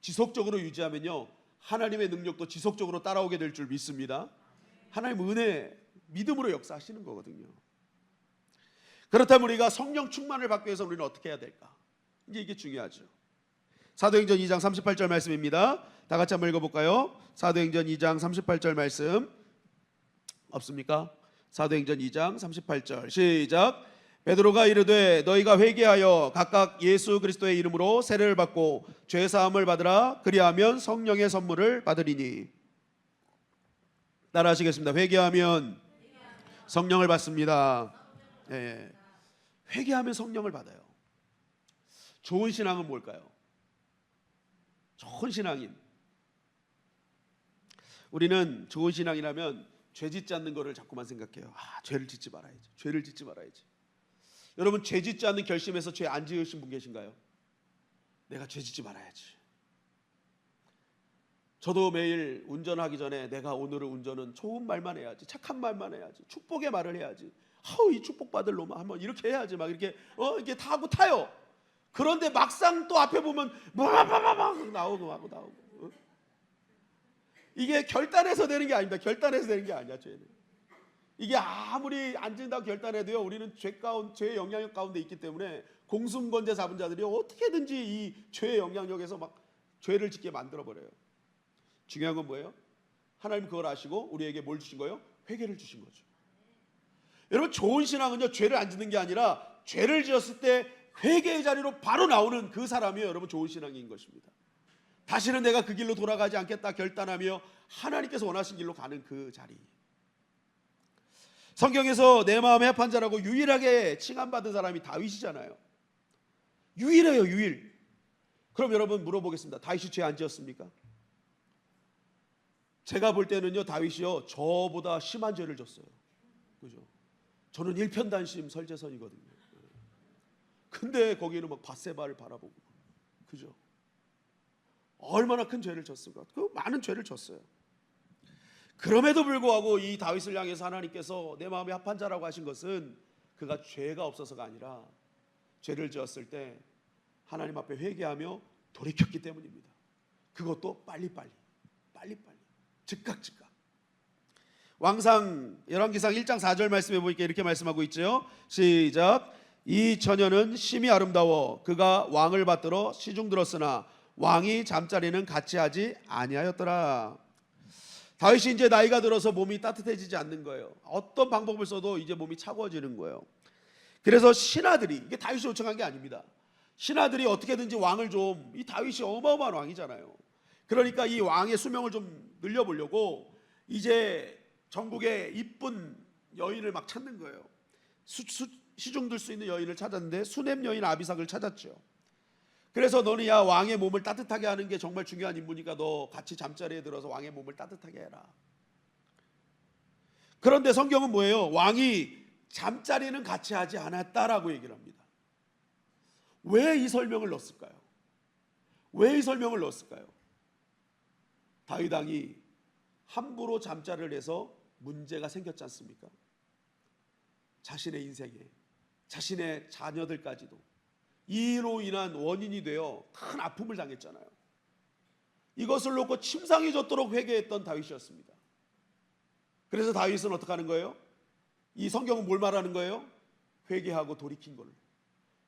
지속적으로 유지하면요, 하나님의 능력도 지속적으로 따라오게 될 줄 믿습니다. 하나님 은혜, 믿음으로 역사하시는 거거든요. 그렇다면 우리가 성령 충만을 받기 위해서 우리는 어떻게 해야 될까? 이제 이게 중요하죠. 사도행전 2장 38절 말씀입니다. 다 같이 한번 읽어볼까요? 사도행전 2장 38절 말씀 없습니까? 사도행전 2장 38절 시작. 베드로가 이르되 너희가 회개하여 각각 예수 그리스도의 이름으로 세례를 받고 죄 사함을 받으라. 그리하면 성령의 선물을 받으리니. 따라하시겠습니다. 회개하면 성령을 받습니다. 예. 회개하면 성령을 받아요. 좋은 신앙은 뭘까요? 좋은 신앙인, 우리는 좋은 신앙이라면 죄 짓지 않는 것을 자꾸만 생각해요. 죄를 짓지 말아야지, 죄를 짓지 말아야지. 여러분, 죄 짓지 않는 결심에서 죄 안 지으신 분 계신가요? 내가 죄 짓지 말아야지. 저도 매일 운전하기 전에 내가 오늘의 운전은 좋은 말만 해야지, 착한 말만 해야지, 축복의 말을 해야지, 이 축복받을 놈아 한번 이렇게 해야지, 막 이렇게 다 하고 타요. 그런데 막상 또 앞에 보면 막 나오고 나오고. 이게 결단해서 되는 게 아닙니다. 결단해서 되는 게 아니야. 죄는 이게 아무리 안 진다고 결단해도요, 우리는 죄의 영향력 가운데 있기 때문에 공승권자 잡은 자들이 어떻게든지 이 죄의 영향력에서 막 죄를 짓게 만들어 버려요. 중요한 건 뭐예요? 하나님 그걸 아시고 우리에게 뭘 주신 거예요? 회개를 주신 거죠. 여러분, 좋은 신앙은요, 죄를 안 짓는 게 아니라 죄를 지었을 때 회개의 자리로 바로 나오는 그 사람이 여러분 좋은 신앙인 것입니다. 다시는 내가 그 길로 돌아가지 않겠다 결단하며 하나님께서 원하신 길로 가는 그 자리. 성경에서 내 마음의 합한 자라고 유일하게 칭함받은 사람이 다윗이잖아요. 유일해요, 유일. 그럼 여러분 물어보겠습니다. 다윗이 죄 안 지었습니까? 제가 볼 때는요, 다윗이요, 저보다 심한 죄를 졌어요. 그죠? 저는 일편단심 설제선이거든요. 근데 거기는 막 밧세바를 바라보고, 그죠? 얼마나 큰 죄를 졌을까? 그 많은 죄를 졌어요. 그럼에도 불구하고 이 다윗을 향해서 하나님께서 내 마음에 합한 자라고 하신 것은 그가 죄가 없어서가 아니라 죄를 지었을 때 하나님 앞에 회개하며 돌이켰기 때문입니다. 그것도 빨리빨리 즉각. 왕상 열왕기상 1장 4절 말씀해 보니까 이렇게 말씀하고 있죠. 시작. 이 처녀는 심히 아름다워 그가 왕을 받들어 시중 들었으나 왕이 잠자리는 같이 하지 아니하였더라. 다윗이 이제 나이가 들어서 몸이 따뜻해지지 않는 거예요. 어떤 방법을 써도 이제 몸이 차가워지는 거예요. 그래서 신하들이, 이게 다윗이 요청한 게 아닙니다. 신하들이 어떻게든지 왕을 좀, 이 다윗이 어마어마한 왕이잖아요. 그러니까 이 왕의 수명을 좀 늘려보려고 이제 전국에 이쁜 여인을 막 찾는 거예요. 시중 들 수 있는 여인을 찾았는데 수넴 여인 아비삭을 찾았죠. 그래서 너는 야 왕의 몸을 따뜻하게 하는 게 정말 중요한 임무니까 너 같이 잠자리에 들어서 왕의 몸을 따뜻하게 해라. 그런데 성경은 뭐예요? 왕이 잠자리는 같이 하지 않았다라고 얘기를 합니다. 왜 이 설명을 넣었을까요? 왜 이 설명을 넣었을까요? 다윗 왕이 함부로 잠자리를 해서 문제가 생겼지 않습니까? 자신의 인생에, 자신의 자녀들까지도 이로 인한 원인이 되어 큰 아픔을 당했잖아요. 이것을 놓고 침상해졌도록 회개했던 다윗이었습니다. 그래서 다윗은 어떻게 하는 거예요? 이 성경은 뭘 말하는 거예요? 회개하고 돌이킨 걸.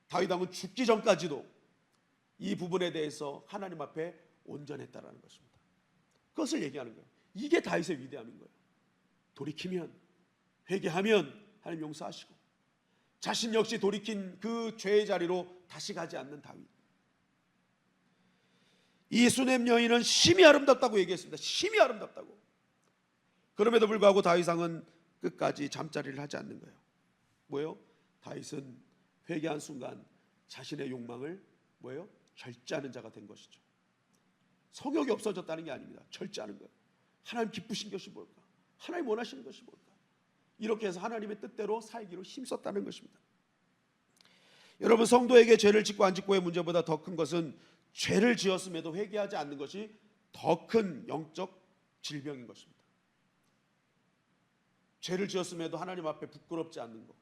다윗 왕은 죽기 전까지도 이 부분에 대해서 하나님 앞에 온전했다라는 것입니다. 그것을 얘기하는 거예요. 이게 다윗의 위대함인 거예요. 돌이키면, 회개하면 하나님 용서하시고 자신 역시 돌이킨 그 죄의 자리로 다시 가지 않는 다윗. 이 수넴 여인은 심히 아름답다고 얘기했습니다. 심히 아름답다고. 그럼에도 불구하고 다윗 왕은 끝까지 잠자리를 하지 않는 거예요. 뭐예요? 다윗은 회개한 순간 자신의 욕망을 뭐예요? 절제하는 자가 된 것이죠. 성욕이 없어졌다는 게 아닙니다. 절제하는 거예요. 하나님 기쁘신 것이 뭘까? 하나님 원하시는 것이 뭘까? 이렇게 해서 하나님의 뜻대로 살기로 힘썼다는 것입니다. 여러분, 성도에게 죄를 짓고 안 짓고의 문제보다 더 큰 것은 죄를 지었음에도 회개하지 않는 것이 더 큰 영적 질병인 것입니다. 죄를 지었음에도 하나님 앞에 부끄럽지 않는 것,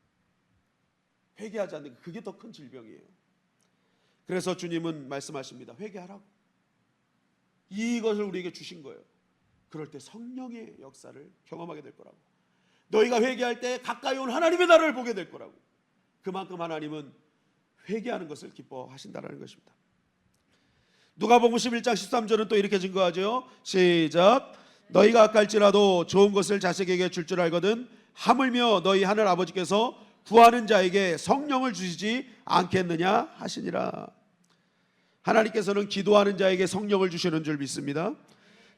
회개하지 않는 것, 그게 더 큰 질병이에요. 그래서 주님은 말씀하십니다. 회개하라고. 이것을 우리에게 주신 거예요. 그럴 때 성령의 역사를 경험하게 될 거라고. 너희가 회개할 때 가까이 온 하나님의 나라를 보게 될 거라고. 그만큼 하나님은 회개하는 것을 기뻐하신다는 것입니다. 누가복음 11장 13절은 또 이렇게 증거하죠. 시작. 너희가 악할지라도 좋은 것을 자식에게 줄 줄 알거든 하물며 너희 하늘 아버지께서 구하는 자에게 성령을 주시지 않겠느냐 하시니라. 하나님께서는 기도하는 자에게 성령을 주시는 줄 믿습니다.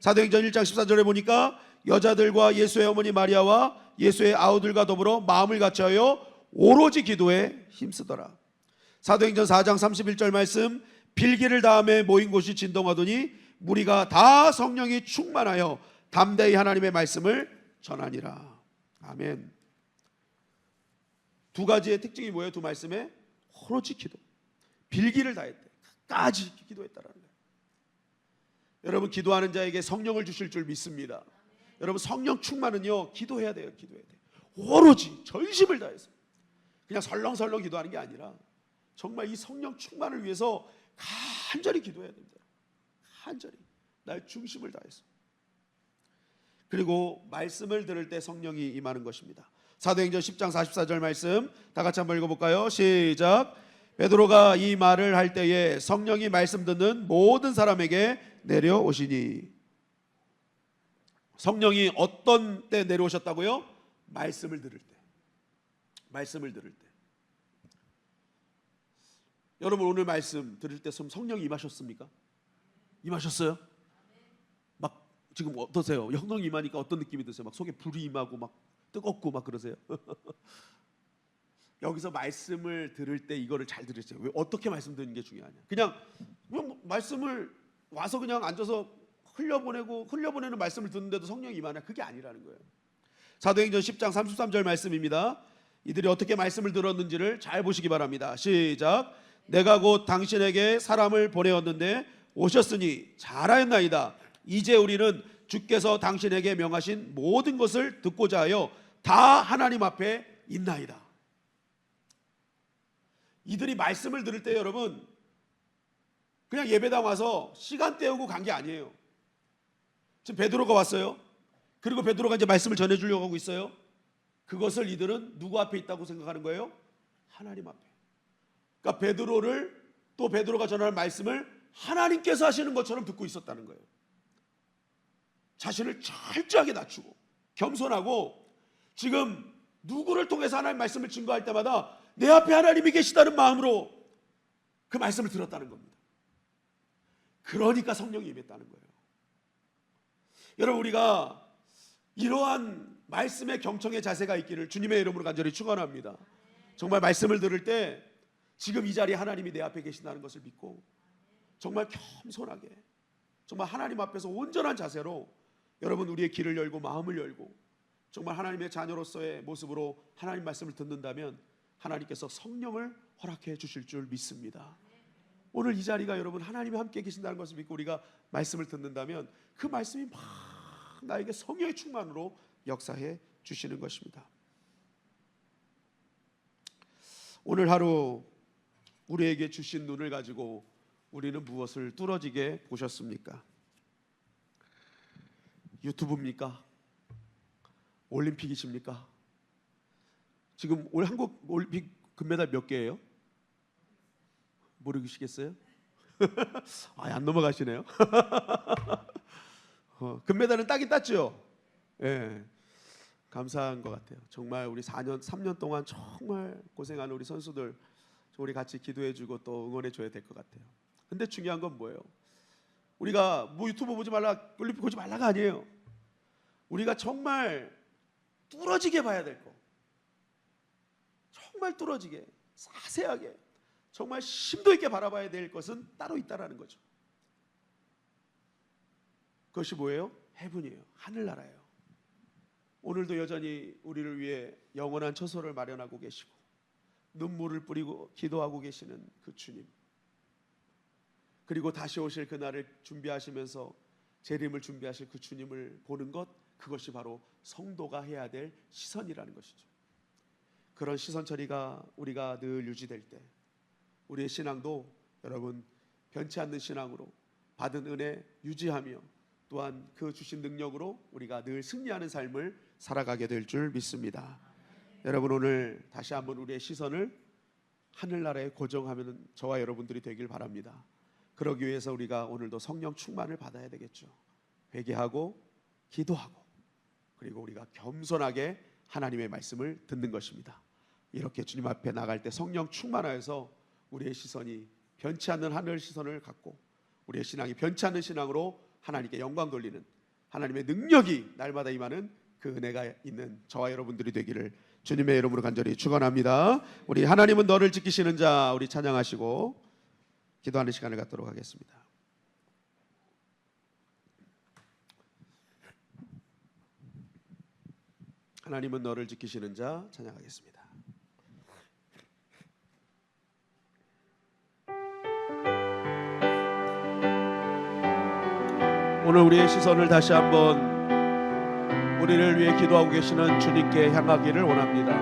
사도행전 1장 14절에 보니까 여자들과 예수의 어머니 마리아와 예수의 아우들과 더불어 마음을 같이하여 오로지 기도에 힘쓰더라. 사도행전 4장 31절 말씀, 빌기를 다음에 모인 곳이 진동하더니 무리가 다 성령이 충만하여 담대히 하나님의 말씀을 전하니라. 아멘. 두 가지의 특징이 뭐예요? 두 말씀에 오로지 기도, 빌기를 다했대, 끝까지 기도했다라는 거예요. 여러분, 기도하는 자에게 성령을 주실 줄 믿습니다. 여러분, 성령 충만은요, 기도해야 돼요. 기도해야 돼요. 오로지 전심을 다해서, 그냥 설렁설렁 기도하는 게 아니라 정말 이 성령 충만을 위해서 간절히 기도해야 됩니다. 간절히 나의 중심을 다해서. 그리고 말씀을 들을 때 성령이 임하는 것입니다. 사도행전 10장 44절 말씀 다 같이 한번 읽어볼까요? 시작. 베드로가 이 말을 할 때에 성령이 말씀 듣는 모든 사람에게 내려오시니. 성령이 어떤 때 내려오셨다고요? 말씀을 들을 때. 말씀을 들을 때. 여러분, 오늘 말씀 들을 때 성령이 임하셨습니까? 임하셨어요? 막 지금 어떠세요? 성령이 임하니까 어떤 느낌이 드세요? 막 속에 불이 임하고 막 뜨겁고 막 그러세요? 여기서 말씀을 들을 때 이거를 잘 들으세요. 왜 어떻게 말씀 듣는 게 중요하냐? 그냥 말씀을 와서 그냥 앉아서 흘려보내는 말씀을 듣는데도 성령이 임하냐? 그게 아니라는 거예요. 사도행전 10장 33절 말씀입니다. 이들이 어떻게 말씀을 들었는지를 잘 보시기 바랍니다. 시작. 내가 곧 당신에게 사람을 보내었는데 오셨으니 잘하였나이다. 이제 우리는 주께서 당신에게 명하신 모든 것을 듣고자 하여 다 하나님 앞에 있나이다. 이들이 말씀을 들을 때 여러분, 그냥 예배당 와서 시간 때우고 간 게 아니에요. 지금 베드로가 왔어요. 그리고 베드로가 이제 말씀을 전해주려고 하고 있어요. 그것을 이들은 누구 앞에 있다고 생각하는 거예요? 하나님 앞에. 그러니까 베드로가 전하는 말씀을 하나님께서 하시는 것처럼 듣고 있었다는 거예요. 자신을 철저하게 낮추고 겸손하고, 지금 누구를 통해서 하나님 말씀을 증거할 때마다 내 앞에 하나님이 계시다는 마음으로 그 말씀을 들었다는 겁니다. 그러니까 성령이 임했다는 거예요. 여러분, 우리가 이러한 말씀의 경청의 자세가 있기를 주님의 이름으로 간절히 축원합니다. 정말 말씀을 들을 때 지금 이 자리에 하나님이 내 앞에 계신다는 것을 믿고 정말 겸손하게 정말 하나님 앞에서 온전한 자세로 여러분 우리의 귀를 열고 마음을 열고 정말 하나님의 자녀로서의 모습으로 하나님 말씀을 듣는다면 하나님께서 성령을 허락해 주실 줄 믿습니다. 오늘 이 자리가 여러분 하나님이 함께 계신다는 것을 믿고 우리가 말씀을 듣는다면 그 말씀이 막 나에게 성령의 충만으로 역사해 주시는 것입니다. 오늘 하루 우리에게 주신 눈을 가지고 우리는 무엇을 뚫어지게 보셨습니까? 유튜브입니까? 올림픽이십니까? 지금 올 한국 올림픽 금메달 몇 개예요? 모르시겠어요? 안 넘어가시네요. 금메달은 따긴 땄죠. 예, 감사한 것 같아요. 정말 우리 3년 동안 정말 고생하는 우리 선수들 우리 같이 기도해주고 또 응원해줘야 될 것 같아요. 근데 중요한 건 뭐예요? 우리가 뭐 유튜브 보지 말라, 올림픽 보지 말라가 아니에요. 우리가 정말 뚫어지게 봐야 될 거, 정말 뚫어지게 자세하게 정말 심도 있게 바라봐야 될 것은 따로 있다라는 거죠. 그것이 뭐예요? 해븐이에요. 하늘나라예요. 오늘도 여전히 우리를 위해 영원한 처소를 마련하고 계시고 눈물을 뿌리고 기도하고 계시는 그 주님, 그리고 다시 오실 그날을 준비하시면서 재림을 준비하실 그 주님을 보는 것, 그것이 바로 성도가 해야 될 시선이라는 것이죠. 그런 시선 처리가 우리가 늘 유지될 때 우리의 신앙도 여러분 변치 않는 신앙으로 받은 은혜 유지하며 또한 그 주신 능력으로 우리가 늘 승리하는 삶을 살아가게 될 줄 믿습니다. 여러분 오늘 다시 한번 우리의 시선을 하늘나라에 고정하면 저와 여러분들이 되길 바랍니다. 그러기 위해서 우리가 오늘도 성령 충만을 받아야 되겠죠. 회개하고 기도하고 그리고 우리가 겸손하게 하나님의 말씀을 듣는 것입니다. 이렇게 주님 앞에 나갈 때 성령 충만하여서 우리의 시선이 변치 않는 하늘 시선을 갖고 우리의 신앙이 변치 않는 신앙으로 하나님께 영광 돌리는 하나님의 능력이 날마다 임하는 그 은혜가 있는 저와 여러분들이 되기를 주님의 이름으로 간절히 축원합니다. 우리 하나님은 너를 지키시는 자 우리 찬양하시고 기도하는 시간을 갖도록 하겠습니다. 하나님은 너를 지키시는 자 찬양하겠습니다. 오늘 우리의 시선을 다시 한번 우리를 위해 기도하고 계시는 주님께 향하기를 원합니다.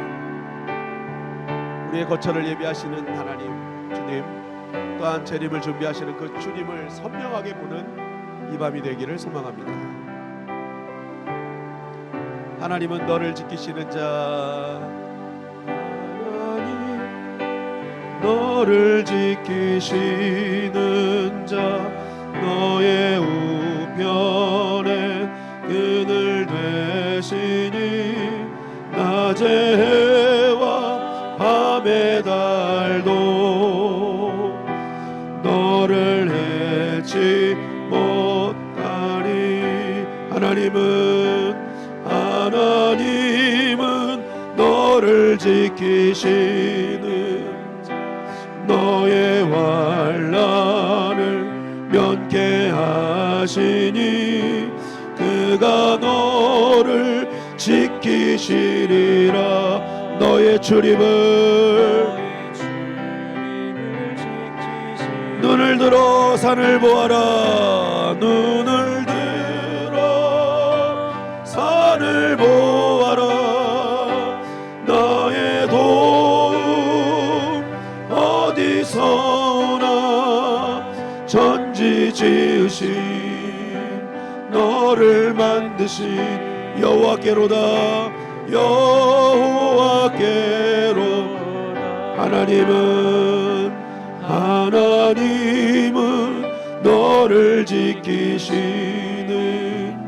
우리의 거처를 예비하시는 하나님 주님, 또한 재림을 준비하시는 그 주님을 선명하게 보는 이 밤이 되기를 소망합니다. 하나님은 너를 지키시는 자, 하나님 너를 지키시는 자, 너의 우편에 그늘 되시니 낮의 해와 밤의 달도 너를 해치 못하리. 하나님은 너를 지키시는 자, 너의 환난을 면케 하시니 그가 너를 지키시리라. 너의 출입을 눈을 들어 산을 보아라. 눈을 들어 산을 보아라. 나의 도움 어디서나 전지 지으신 너를 만드신 여호와께로다. 여호와께로다. 하나님은 너를 지키시는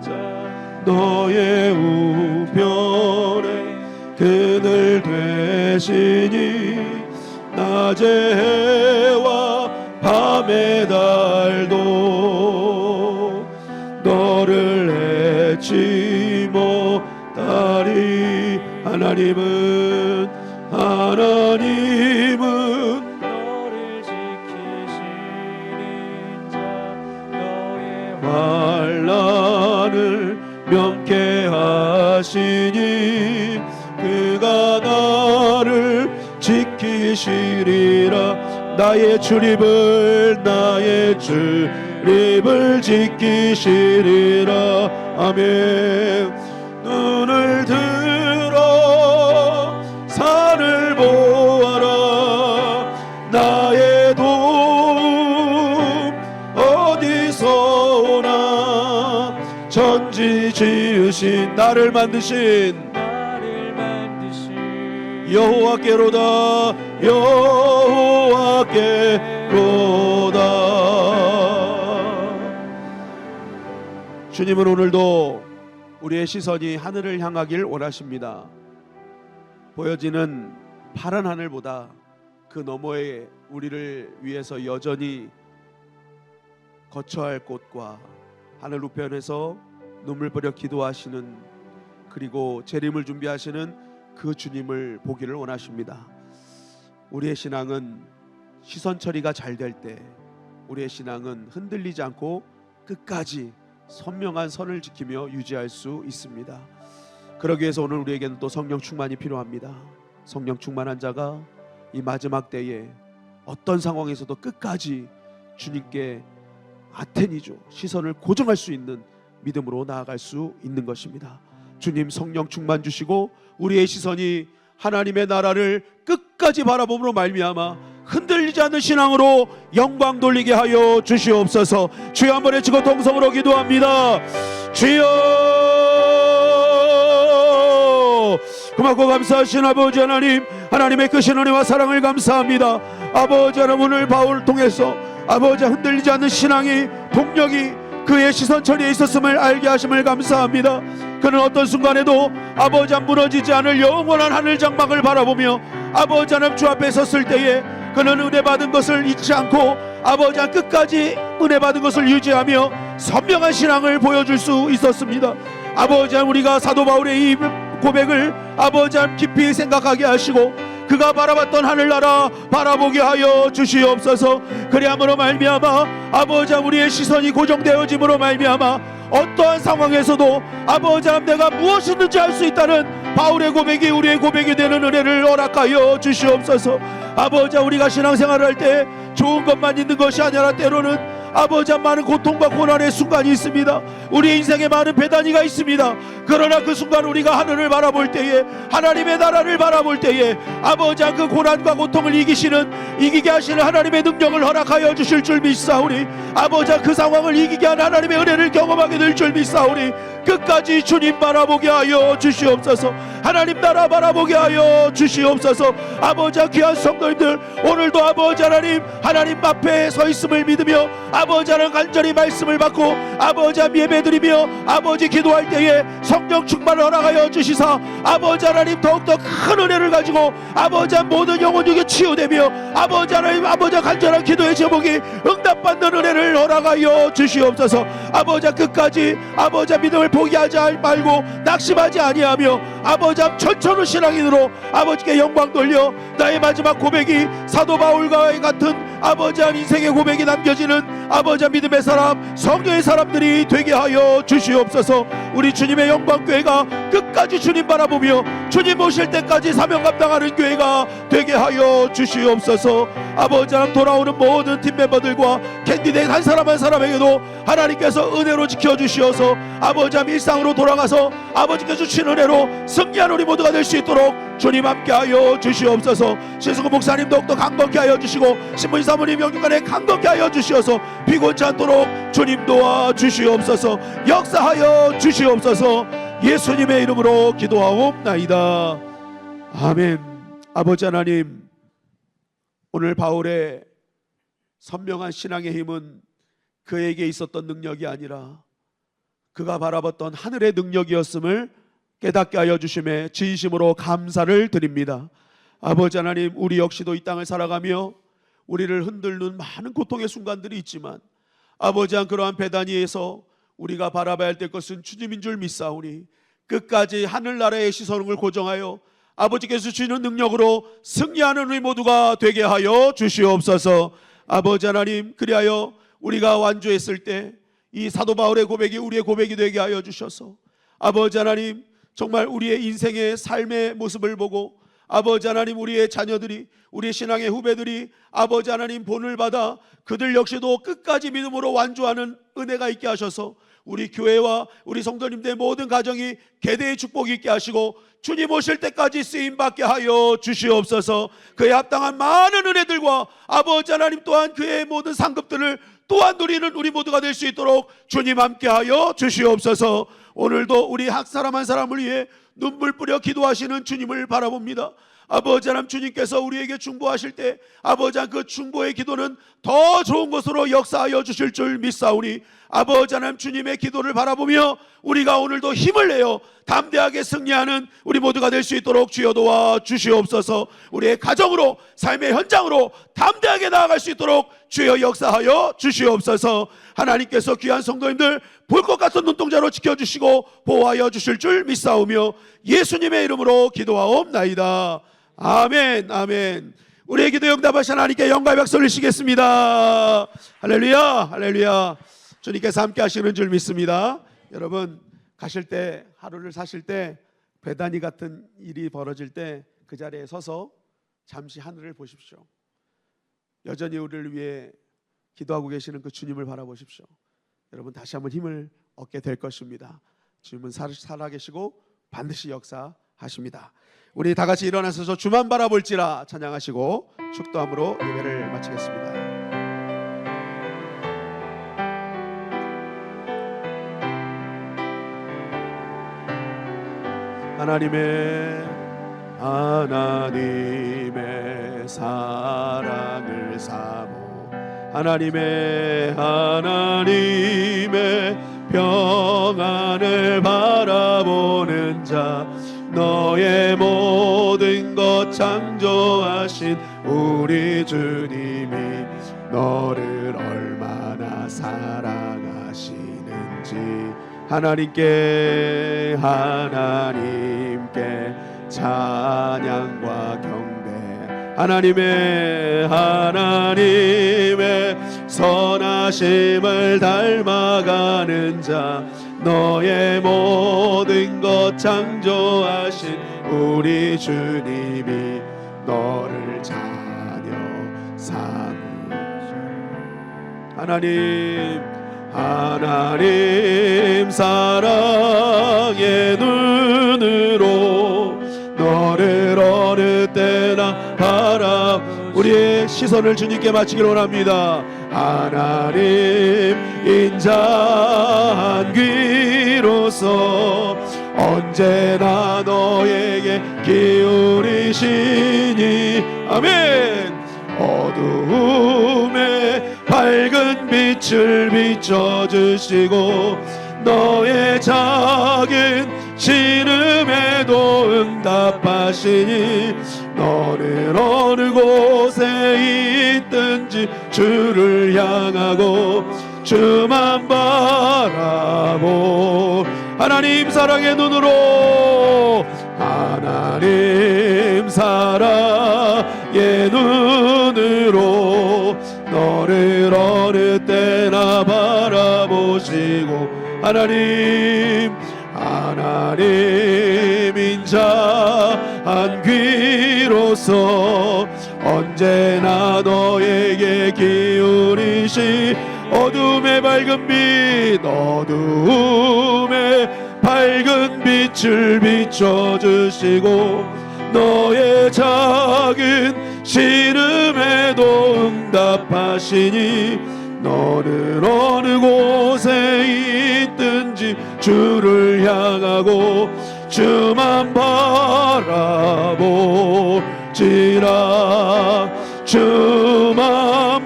자, 너의 우편에 그늘 되시니 낮의 해와 밤의 달도 너를 해치 못하리. 하나님은 지키시리라. 나의 주님을 지키시리라. 아멘. 눈을 들어 산을 보아라. 나의 도움 어디서 오나. 천지 지으신 나를 만드신 여호와께로다. 여호와께로다. 주님은 오늘도 우리의 시선이 하늘을 향하길 원하십니다. 보여지는 파란 하늘보다 그 너머에 우리를 위해서 여전히 거처할 곳과 하늘 우편에서 눈물 버려 기도하시는, 그리고 재림을 준비하시는 그 주님을 보기를 원하십니다. 우리의 신앙은 시선 처리가 잘 될 때, 우리의 신앙은 흔들리지 않고 끝까지 선명한 선을 지키며 유지할 수 있습니다. 그러기 위해서 오늘 우리에게는 또 성령 충만이 필요합니다. 성령 충만한 자가 이 마지막 때에 어떤 상황에서도 끝까지 주님께 아테니죠, 시선을 고정할 수 있는 믿음으로 나아갈 수 있는 것입니다. 주님 성령 충만 주시고 우리의 시선이 하나님의 나라를 끝까지 바라봄으로 말미암아 흔들리지 않는 신앙으로 영광 돌리게 하여 주시옵소서. 주여 한번 외치고 동성으로 기도합니다. 주여, 고맙고 감사하신 아버지 하나님, 하나님의 크신 은혜와 사랑을 감사합니다. 아버지 하나님, 오늘 바울을 통해서 아버지 흔들리지 않는 신앙이, 동력이 그의 시선 처리에 있었음을 알게 하심을 감사합니다. 그는 어떤 순간에도 아버지 하나님 무너지지 않을 영원한 하늘 장막을 바라보며 아버지 하나님 주 앞에 섰을 때에 그는 은혜 받은 것을 잊지 않고 아버지 하나님 끝까지 은혜 받은 것을 유지하며 선명한 신앙을 보여줄 수 있었습니다. 아버지 하나님, 우리가 사도 바울의 이 고백을 아버지 하나님 깊이 생각하게 하시고 그가 바라봤던 하늘나라 바라보게 하여 주시옵소서. 그리함으로 말미암아 아버지 하나님 우리의 시선이 고정되어짐으로 말미암아 어떠한 상황에서도 아버지 하나님 내가 무엇이든지 할 수 있다는 바울의 고백이 우리의 고백이 되는 은혜를 허락하여 주시옵소서. 아버지 하나님, 우리가 신앙생활을 할 때 좋은 것만 있는 것이 아니라 때로는 아버지 하나님 많은 고통과 고난의 순간이 있습니다. 우리의 인생에 많은 배단위가 있습니다. 그러나 그 순간 우리가 하늘을 바라볼 때에, 하나님의 나라를 바라볼 때에 아버지 하나님 그 고난과 고통을 이기게 하시는 하나님의 능력을 허락하여 주실 줄 믿사오니, 아버지 하나님 그 상황을 이기게 하는 하나님의 은혜를 경험하게 될 줄 믿사오니 끝까지 주님 바라보게 하여 주시옵소서. 하나님 나라 바라보게 하여 주시옵소서. 아버지 하나님, 귀한 성도님들 오늘도 아버지 하나님 앞에 서 있음을 믿으며 아버지 하나님 간절히 말씀을 받고 아버지 하나님 예배드리며 아버지 기도할 때에 성령 충만을 허락하여 주시사 아버지 하나님 더욱더 큰 은혜를 가지고 아버지 하나님 모든 영혼 중에 치유되며 아버지 하나님 간절한 기도의 제목이 응답받는 은혜를 허락하여 주시옵소서. 아버지 하나님 끝까지 아버지 하나님 믿음을 포기하지 말고 낙심하지 아니하며 아버지 하나님 천천히 신앙인으로 아버지께 영광 돌려 나의 마지막 고백이 사도 바울과 같은 아버지 하나님 인생의 고백이 남겨지는 아버지 하나님 믿음의 사람, 성령의 사람들이 되게 하여 주시옵소서. 우리 주님의 영광교회가 끝까지 주님 바라보며 주님 오실 때까지 사명 감당하는 교회가 되게 하여 주시옵소서. 아버지 하나님 돌아오는 모든 팀 멤버들과 캔디데이트 한 사람 한 사람에게도 하나님께서 은혜로 지켜주시어서 아버지 하나님 일상으로 돌아가서 아버지께서 주신 은혜로 승리하는 우리 모두가 될 수 있도록 주님 함께하여 주시옵소서. 신승구 목사님 더욱더 강건케 하여 주시고 신부인 사모님 영육간에 강건케 하여 주시어서 비곤치 않도록 주님 도와 주시옵소서. 역사하여 주시옵소서. 예수님의 이름으로 기도하옵나이다. 아멘. 아버지 하나님, 오늘 바울의 선명한 신앙의 힘은 그에게 있었던 능력이 아니라 그가 바라봤던 하늘의 능력이었음을 깨닫게 하여 주심에 진심으로 감사를 드립니다. 아버지 하나님, 우리 역시도 이 땅을 살아가며 우리를 흔들는 많은 고통의 순간들이 있지만 아버지 하나님 그러한 배단위에서 우리가 바라봐야 될 것은 주님인 줄 믿사오니 끝까지 하늘나라의 시선을 고정하여 아버지께서 주시는 능력으로 승리하는 우리 모두가 되게 하여 주시옵소서. 아버지 하나님, 그리하여 우리가 완주했을 때 이 사도 바울의 고백이 우리의 고백이 되게 하여 주셔서 아버지 하나님 정말 우리의 인생의 삶의 모습을 보고 아버지 하나님, 우리의 자녀들이, 우리 신앙의 후배들이 아버지 하나님 본을 받아 그들 역시도 끝까지 믿음으로 완주하는 은혜가 있게 하셔서 우리 교회와 우리 성도님들의 모든 가정이 계대의 축복이 있게 하시고 주님 오실 때까지 쓰임받게 하여 주시옵소서. 그에 합당한 많은 은혜들과 아버지 하나님 또한 그의 모든 상급들을 또한 누리는 우리 모두가 될 수 있도록 주님 함께하여 주시옵소서. 오늘도 우리 한 사람 한 사람을 위해 눈물 뿌려 기도하시는 주님을 바라봅니다. 아버지 하나님, 주님께서 우리에게 중보하실 때 아버지 하나님 그 중보의 기도는 더 좋은 것으로 역사하여 주실 줄 믿사오니 아버지 하나님, 주님의 기도를 바라보며 우리가 오늘도 힘을 내어 담대하게 승리하는 우리 모두가 될 수 있도록 주여 도와 주시옵소서. 우리의 가정으로, 삶의 현장으로 담대하게 나아갈 수 있도록 주여 역사하여 주시옵소서. 하나님께서 귀한 성도님들 볼 것 같은 눈동자로 지켜주시고 보호하여 주실 줄 믿사오며 예수님의 이름으로 기도하옵나이다. 아멘, 아멘. 우리의 기도 응답하신 하나님께 영광의 박수 올리시겠습니다. 할렐루야, 할렐루야. 주님께서 함께 하시는 줄 믿습니다. 여러분, 가실 때, 하루를 사실 때, 배단위 같은 일이 벌어질 때 그 자리에 서서 잠시 하늘을 보십시오. 여전히 우리를 위해 기도하고 계시는 그 주님을 바라보십시오. 여러분, 다시 한번 힘을 얻게 될 것입니다. 주님은 살아계시고 반드시 역사하십니다. 우리 다 같이 일어나서 주만 바라볼지라 찬양하시고 축도함으로 예배를 마치겠습니다. 하나님의 사랑을 사모 하나님의 평안을 바라보는 자 너의 모든 것 창조하신 우리 주님이 너를 얼마나 사랑하시는지 하나님께 찬양과 경배 하나님의 선하심을 닮아가는 자 너의 모든 것 창조하신 우리 주님이 너를 자녀 삼으시 하나님 사랑의 눈으로 너를 어느 때나 우리의 시선을 주님께 맞추기를 원합니다. 하나님 인자한 귀로서 언제나 너에게 기울이시니 아멘. 어두움에 밝은 빛을 비춰주시고 너의 작은 신음에도 응답하시니 너는 어느 곳에 있든지 주를 향하고 주만 바라보 하나님 사랑의 눈으로 너를 어느 때나 바라보시고 하나님 인자한 귀로서 언제나 너에게 기울이시 어둠의 밝은 빛을 비춰주시고 너의 작은 신음에도 응답하시니 너는 어느 곳에 있든지 주를 향하고 주만 바라보지라 주만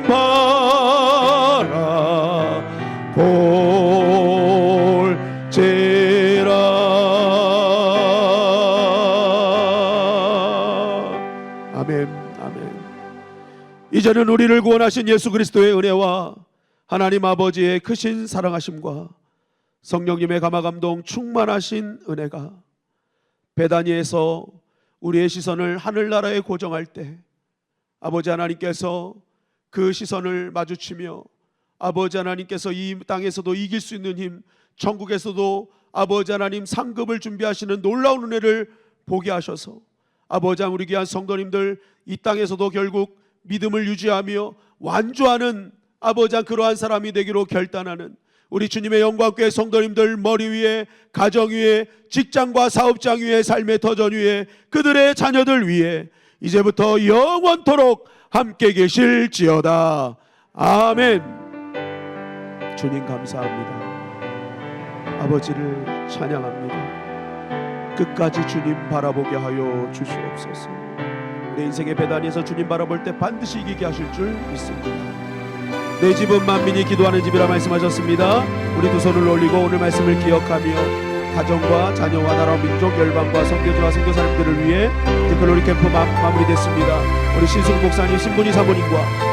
바라볼지라 아멘 아멘. 이제는 우리를 구원하신 예수 그리스도의 은혜와 하나님 아버지의 크신 사랑하심과 성령님의 감화감동 충만하신 은혜가 베다니에서 우리의 시선을 하늘나라에 고정할 때 아버지 하나님께서 그 시선을 마주치며 아버지 하나님께서 이 땅에서도 이길 수 있는 힘, 천국에서도 아버지 하나님 상급을 준비하시는 놀라운 은혜를 보게 하셔서 아버지 우리 귀한 성도님들 이 땅에서도 결국 믿음을 유지하며 완주하는 아버지 그러한 사람이 되기로 결단하는 우리 주님의 영광교회 성도님들 머리 위에, 가정 위에, 직장과 사업장 위에, 삶의 터전 위에, 그들의 자녀들 위에 이제부터 영원토록 함께 계실지어다. 아멘. 주님 감사합니다. 아버지를 찬양합니다. 끝까지 주님 바라보게 하여 주시옵소서. 내 인생의 배단에서 주님 바라볼 때 반드시 이기게 하실 줄 믿습니다. 내 집은 만민이 기도하는 집이라 말씀하셨습니다. 우리 두 손을 올리고 오늘 말씀을 기억하며 가정과 자녀와 나라 민족 열방과 선교지와 선교사님들을 위해 이제 글로리 캠프 마무리됐습니다. 우리 신승 목사님, 신분이 사모님과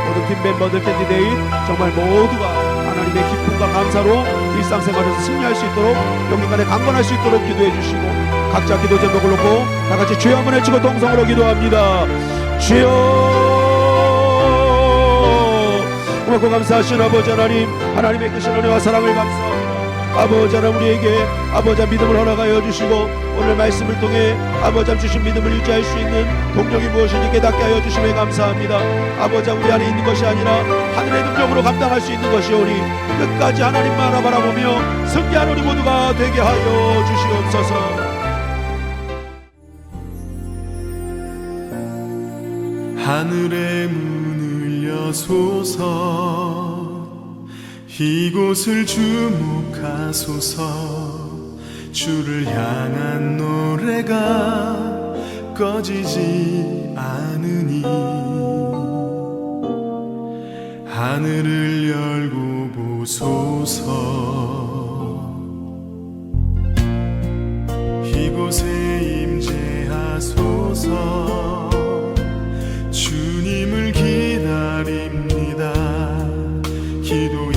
모든 팀 멤버들, 캔디데이트 정말 모두가 하나님의 기쁨과 감사로 일상생활에서 승리할 수 있도록 영육간에 강건할 수 있도록 기도해 주시고 각자 기도 제목을 놓고 다같이 주여 한번 외치고 동성으로 기도합니다. 주여. 고맙고 감사하신 아버지 하나님, 하나님의 크신 은혜와 사랑을 감사합니다. 아버지 하나님 우리에게 아버지 믿음을 허락하여 주시고 오늘 말씀을 통해 아버지 주신 믿음을 유지할 수 있는 동력이 무엇인지 깨닫게 하여 주심에 감사합니다. 아버지 우리 안에 있는 것이 아니라 하늘의 능력으로 감당할 수 있는 것이오니 끝까지 하나님만 바라보며 승리하는 우리 모두가 되게 하여 주시옵소서. 하늘의 문을 여소서 이곳을 주목하소서 주를 향한 노래가 꺼지지 않으니 하늘을 열고 보소서 이곳에 임재하소서 주님을 기다립니다. 기도